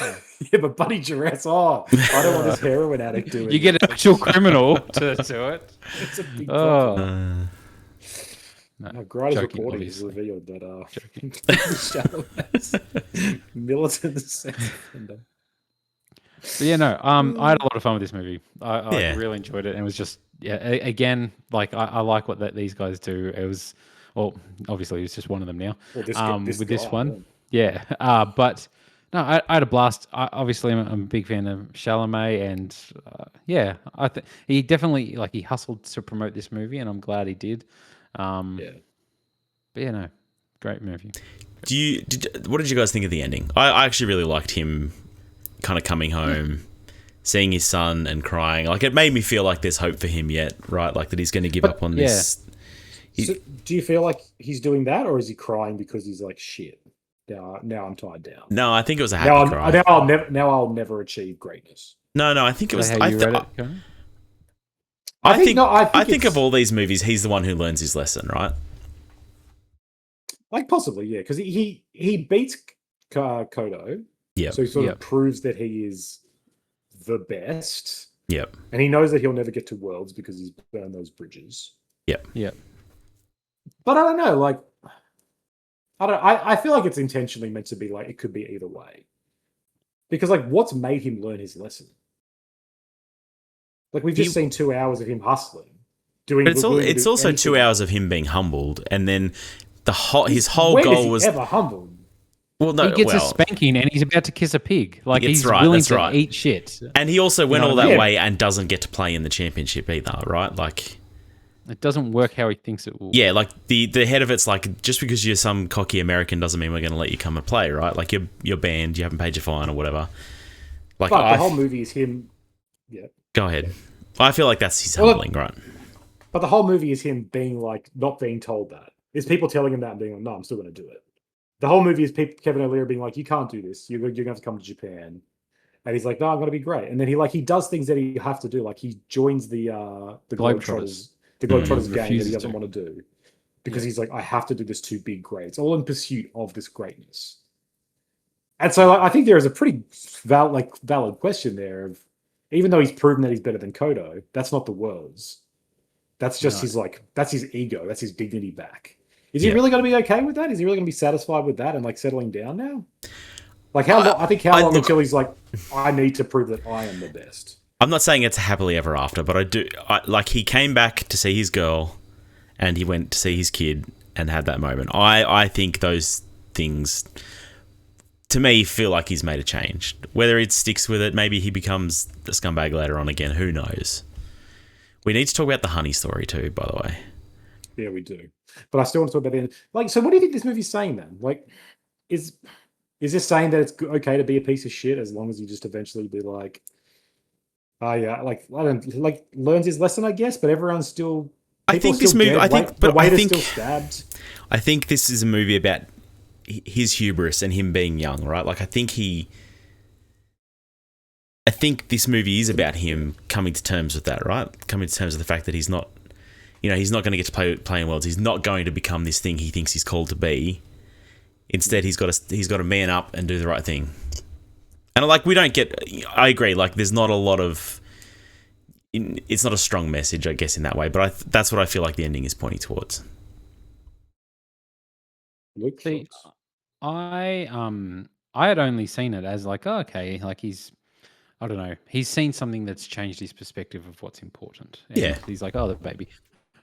Yeah, but Buddy Duress. Oh, I don't want this heroin addict doing. You get an actual criminal to do it. It's a big No, Grada's joking, recording obviously. has revealed that Chalamet's militant sex offender. But yeah, no. I had a lot of fun with this movie. I really enjoyed it, and it was just again, like I like what these guys do. It was, well, obviously it's just one of them now. Well, this one, yeah. But no, I had a blast. Obviously, I'm a big fan of Chalamet, and I think he definitely he hustled to promote this movie, and I'm glad he did. But yeah, no, great movie. What did you guys think of the ending? I actually really liked him kind of coming home, seeing his son and crying. Like, it made me feel like there's hope for him yet, right? Like that he's going to give up on this. So do you feel like he's doing that, or is he crying because he's like, shit, now I'm tied down? No, I think it was a happy cry. Now I'll never achieve greatness. No, I think it was. How you read it, Conan? I think of all these movies, he's the one who learns his lesson, right? Like possibly, yeah, because he beats Kodo. Yeah. So he sort of proves that he is the best. Yep. And he knows that he'll never get to Worlds because he's burned those bridges. Yep. Yep. But I don't know, like I feel like it's intentionally meant to be like it could be either way. Because like what's made him learn his lesson? Like we've just seen 2 hours of him hustling. But it's also 2 hours of him being humbled, and then his whole goal was ever humbled. Well, no, he gets a spanking and he's about to kiss a pig. Like he's willing to eat shit. And he also went all that way and doesn't get to play in the championship either, right? Like it doesn't work how he thinks it will. Yeah, like the head of it's like, just because you're some cocky American doesn't mean we're going to let you come and play, right? Like you're banned, you haven't paid your fine or whatever. Like but the whole movie is him. Yeah. Go ahead. I feel like that's his humbling, right? But the whole movie is him being like not being told that. It's people telling him that and being like, no, I'm still going to do it. The whole movie is Kevin O'Leary being like, you can't do this. You're going to have to come to Japan. And he's like, no, I'm going to be great. And then he does things that he have to do. Like he joins the Globetrotters gang that he doesn't want to do. Because he's like, I have to do this to be great. It's all in pursuit of this greatness. And so I think there is a pretty valid question there of, even though he's proven that he's better than Kodo, that's not the world's. That's just that's his ego. That's his dignity back. Is he really going to be okay with that? Is he really going to be satisfied with that and like settling down now? Like how long until he's like, I need to prove that I am the best. I'm not saying it's happily ever after, but like he came back to see his girl and he went to see his kid and had that moment. I think those things, to me, feel like he's made a change. Whether he sticks with it, maybe he becomes the scumbag later on again. Who knows? We need to talk about the honey story too, by the way. Yeah, we do. But I still want to talk about the end. Like, so what do you think this movie's saying then? Like, is this saying that it's okay to be a piece of shit as long as you just eventually be like, oh yeah, like I don't like learns his lesson, I guess, but everyone's still. I think this movie. I think still stabbed. I think this is a movie about his hubris and him being young, right? Like I think this movie is about him coming to terms with that, right? Coming to terms with the fact that he's not. He's not going to get to play in Worlds. He's not going to become this thing he thinks he's called to be. Instead, he's got to man up and do the right thing. And like we don't get. I agree. Like there's not a lot of. It's not a strong message, I guess, in that way. But that's what I feel like the ending is pointing towards. See, I had only seen it as like, oh, okay, like I don't know. He's seen something that's changed his perspective of what's important. And he's like, oh, the baby.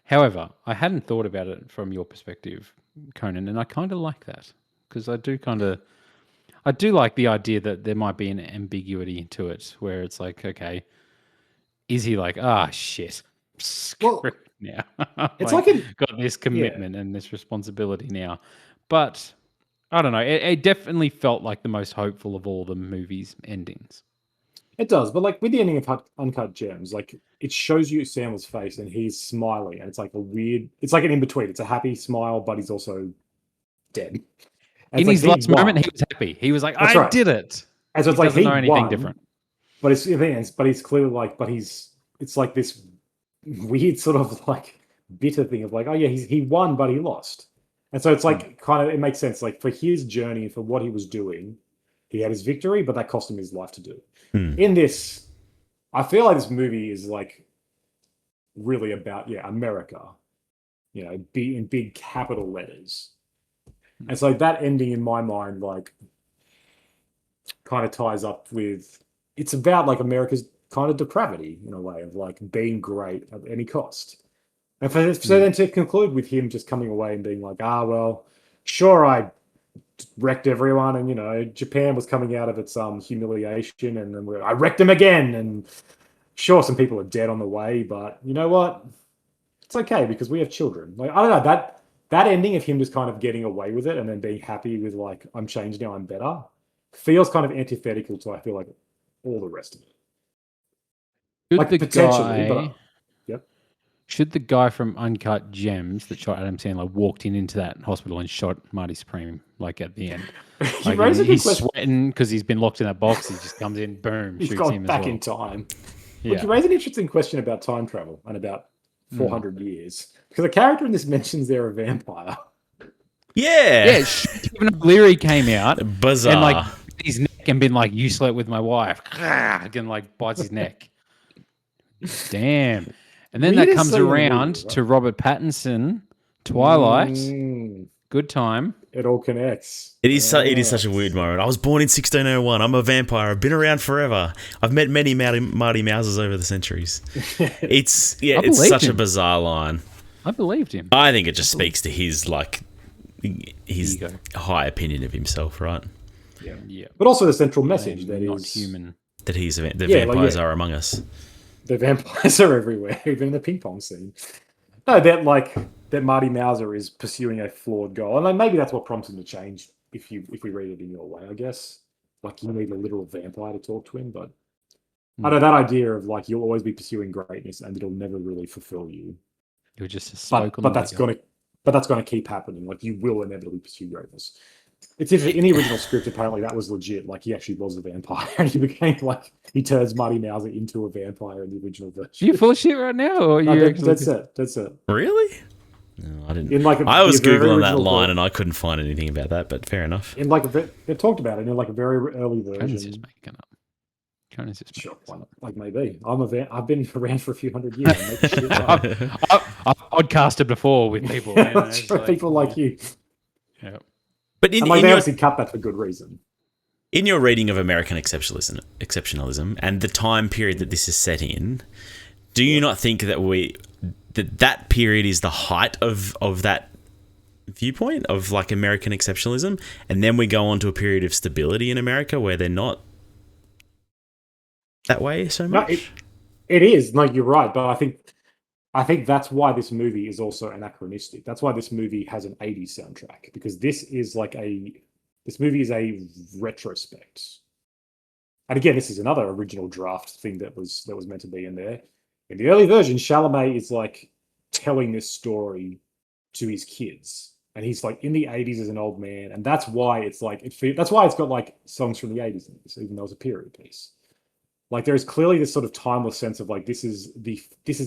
However, I hadn't thought about it from your perspective, Conan, and I kind of like that because I do like the idea that there might be an ambiguity to it where it's like, okay, is he like, shit, Well, now? it's like a, got this commitment and this responsibility now. But I don't know. It definitely felt like the most hopeful of all the movie's endings. it does, but like with the ending of Uncut Gems, like it shows you Samuel's face and he's smiling, and it's like a weird. It's like an in between. It's a happy smile, but he's also dead. And In his last moment, he was happy. He was like, That's "I right. did it." And so it's He like doesn't he know anything won, different. but he's clearly like, but it's like this weird sort of like bitter thing of like, oh yeah, he won, but he lost. And so it's like kind of, it makes sense. Like for his journey, for what he was doing, he had his victory, but that cost him his life to do. In this, I feel like this movie is like really about, America, be in big capital letters. And so that ending in my mind, like kind of ties up with, it's about like America's kind of depravity in a way of like being great at any cost. And so then to conclude with him just coming away and being like, well, sure, I wrecked everyone, and Japan was coming out of its humiliation, and then I wrecked them again, and sure, some people are dead on the way, but you know what? It's okay because we have children. Like I don't know, that ending of him just kind of getting away with it and then being happy with like, I'm changed now, I'm better, feels kind of antithetical to, I feel like, all the rest of it. Like potentially, but yep. Should the guy from Uncut Gems that shot Adam Sandler walked into that hospital and shot Marty Supreme like at the end? Like he's sweating because he's been locked in that box. He just comes in, boom, he's shoots gone him back as well. in time. Yeah. Look, you raise an interesting question about time travel and about 400 years, because the character in this mentions they're a vampire. Yeah. Stephen O'Leary came out Bizarre. and like his neck and been like, "You slept with my wife," again, like bites his neck. Damn. And then that comes around to Robert Pattinson, Twilight. Good time. It all connects. It is such a weird moment. I was born in 1601. I'm a vampire. I've been around forever. I've met many Marty Mouses over the centuries. It's such a bizarre line. I believed him. I think it just speaks to his ego. High opinion of himself, right? Yeah. But also the central message that not is human. That the vampires are among us. The vampires are everywhere, even in the ping pong scene. No, that Marty Mauser is pursuing a flawed goal, and like maybe that's what prompts him to change. If we read it in your way, I guess. Like you need a literal vampire to talk to him, but I know that idea of like you'll always be pursuing greatness and it'll never really fulfill you. You're just a smoke but that's gonna keep happening. Like you will inevitably pursue greatness. It's in the original script. Apparently, that was legit. Like he actually was a vampire, and he became like he turns Marty Mauser into a vampire in the original version. Are you full of shit right now, or that's it. Really? No, I didn't. I was googling that line and I couldn't find anything about that. But fair enough. They talked about it in like a very early version. Conan's just making up. Sure, like maybe I've been around for a few hundred years. I've podcasted before with people. People like you. Yeah. But they obviously cut that for good reason. In your reading of American exceptionalism and the time period that this is set in, do you not think that that period is the height of that viewpoint of like American exceptionalism, and then we go on to a period of stability in America where they're not that way so much? No, it is. Like you're right, but I think that's why this movie is also anachronistic. That's why this movie has an 80s soundtrack, because this movie is a retrospect. And again, this is another original draft thing that was meant to be in there. In the early version, Chalamet is like telling this story to his kids, and he's like in the 80s as an old man, and that's why it's like that's why it's got like songs from the 80s in this, even though it's a period piece. Like there is clearly this sort of timeless sense of like this is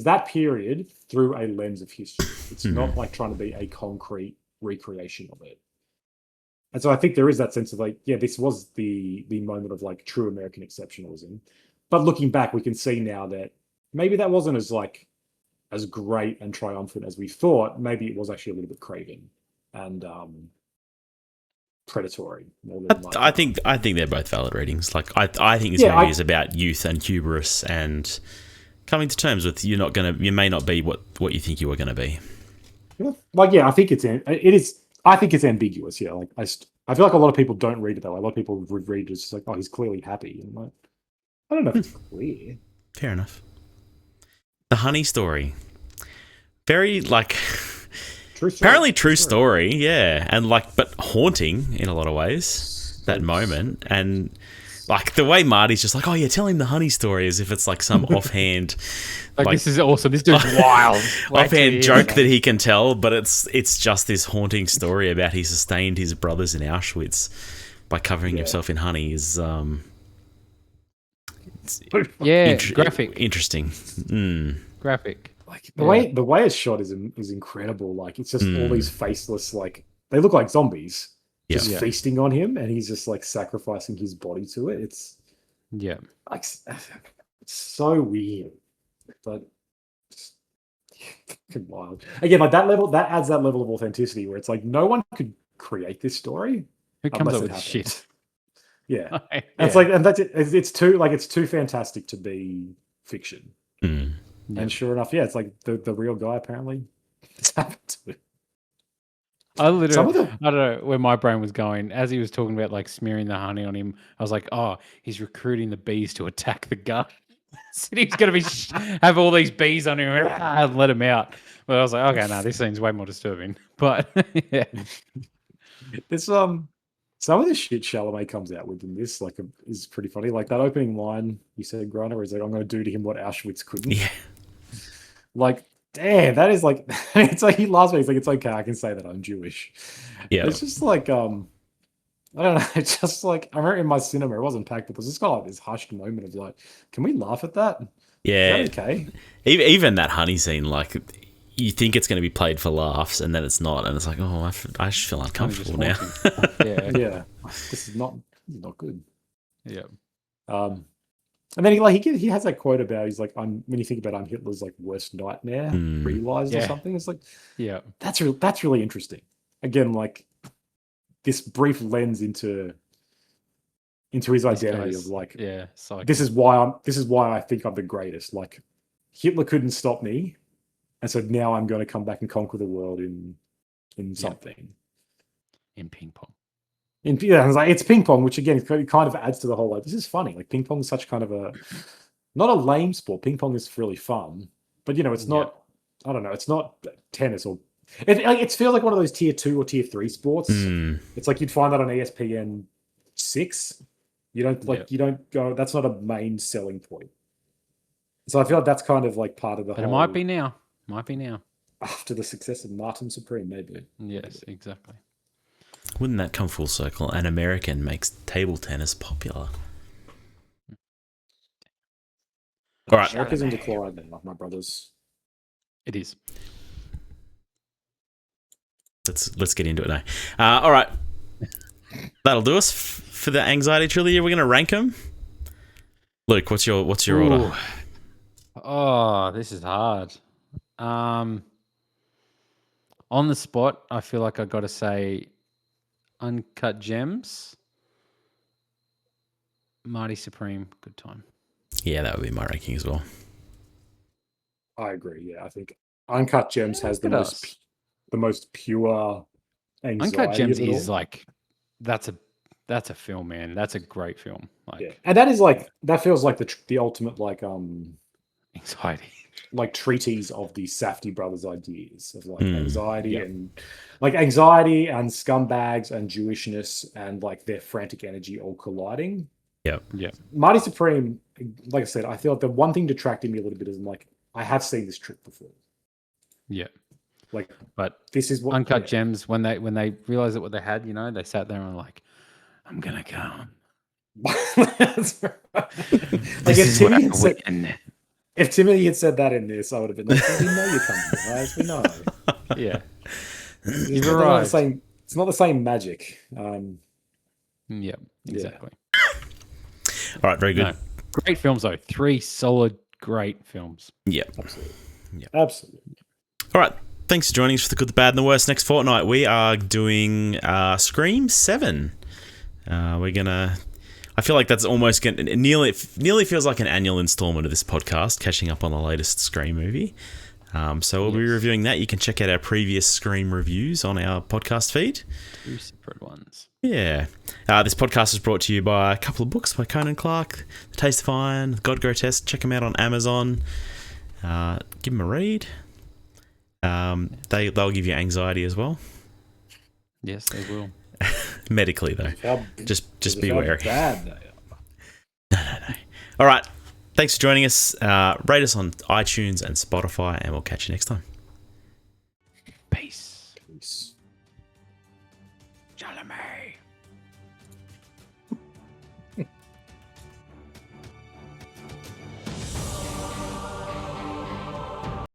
that period through a lens of history. It's not like trying to be a concrete recreation of it. And so I think there is that sense of like, yeah, this was the moment of like true American exceptionalism. But looking back, we can see now that maybe that wasn't as great and triumphant as we thought. Maybe it was actually a little bit craven and predatory. I think they're both valid readings. Like I think this movie is about youth and hubris and coming to terms with you may not be what you think you are going to be. Like I think I think it's ambiguous. Yeah, like I feel like a lot of people don't read it that way. A lot of people read it as like, oh, he's clearly happy. And like, I don't know if it's clear. Fair enough. The honey story. Very, like, True story. apparently true story, yeah. And, like, but haunting in a lot of ways, that moment. And, like, the way Marty's just like, oh, yeah, tell him the honey story as if it's, like, some offhand... Like, this is awesome. This dude's wild. Offhand joke that he can tell, but it's just this haunting story about he sustained his brothers in Auschwitz by covering himself in honey is graphic. Interesting. Graphic. Like the way it's shot is incredible. Like it's just all these faceless, like they look like zombies just feasting on him, and he's just like sacrificing his body to it. It's like it's so weird, but just fucking wild. Again, like that adds that level of authenticity where it's like no one could create this story. Who comes up with shit? Yeah. It's like, and that's it. It's too fantastic to be fiction. And sure enough, it's like the real guy apparently. It's happened to him. I don't know where my brain was going as he was talking about like smearing the honey on him. I was like, oh, he's recruiting the bees to attack the gut. So he's going to have all these bees on him and let him out. But I was like, okay, no, this seems way more disturbing. But yeah, this some of the shit Chalamet comes out with in this is pretty funny. Like that opening line you said, Griner, where he's like, "I'm going to do to him what Auschwitz couldn't." Yeah. Like, damn, that is like. It's like he last week. He's like, "It's okay, I can say that I'm Jewish." Yeah. It's just like I don't know. It's just like I remember in my cinema, it wasn't packed, but there's just kind of like this hushed moment of like, "Can we laugh at that?" Yeah. Is that okay? Even that honey scene, like. You think it's going to be played for laughs, and then it's not, and it's like, oh, I just feel uncomfortable now. Yeah. This is not good. Yeah. And then he has that quote about he's like, when you think about I'm Hitler's like worst nightmare realized or something. It's like, that's really interesting. Again, like this brief lens into his identity of like, this is why I think I'm the greatest. Like Hitler couldn't stop me. And so now I'm going to come back and conquer the world in something. In ping pong. It's ping pong, which again kind of adds to the whole like this is funny. Like ping pong is such kind of not a lame sport. Ping pong is really fun, but it's not. I don't know. It's not tennis or it feels like one of those tier 2 or tier 3 sports. It's like you'd find that on ESPN 6. You don't go. That's not a main selling point. So I feel like that's kind of like part of the. But whole, it might be now. Might be now. After the success of Martin Supreme, maybe. Yes, exactly. Wouldn't that come full circle? An American makes table tennis popular. All right. America's in decline then, like my brothers. It is. Let's get into it now. All right. That'll do us for the anxiety trilogy. We're going to rank them. Luke, what's your order? Oh, this is hard. On the spot, I feel like I got to say Uncut Gems, Marty Supreme, Good Time. Yeah, that would be my ranking as well. I agree. Yeah, I think Uncut Gems has the most pure anxiety. Uncut Gems is like that's a film, man. That's a great film. Like, and that is like that feels like the ultimate like anxiety. Like treatise of the Safdie brothers' ideas of like anxiety and scumbags and Jewishness and like their frantic energy all colliding. Yeah. Marty Supreme, like I said, I feel like the one thing detracting me a little bit is I'm like, I have seen this trick before. Yeah. Like, but this is what Uncut Gems, when they realized that what they had, they sat there and were like, I'm gonna come. That's right. If Timothy had said that in this, I would have been like, we know you're coming, guys. We know. Yeah. You've arrived. It's not the same magic. Yeah, exactly. All right, very good. No, great films, though. 3 solid, great films. Yeah. Absolutely. Yeah. Absolutely. All right. Thanks for joining us for the good, the bad, and the worst. Next fortnight, we are doing Scream 7. We're going to... I feel like that's almost getting... It nearly feels like an annual installment of this podcast, catching up on the latest Scream movie. So we'll be reviewing that. You can check out our previous Scream reviews on our podcast feed. 2 separate ones. Yeah. This podcast is brought to you by a couple of books by Conan Clark, The Taste of Iron, God Grotesque. Check them out on Amazon. give them a read. They'll give you anxiety as well. Yes, they will. Medically though, just be wary. Bad they are. No. All right, thanks for joining us. Rate us on iTunes and Spotify, and we'll catch you next time.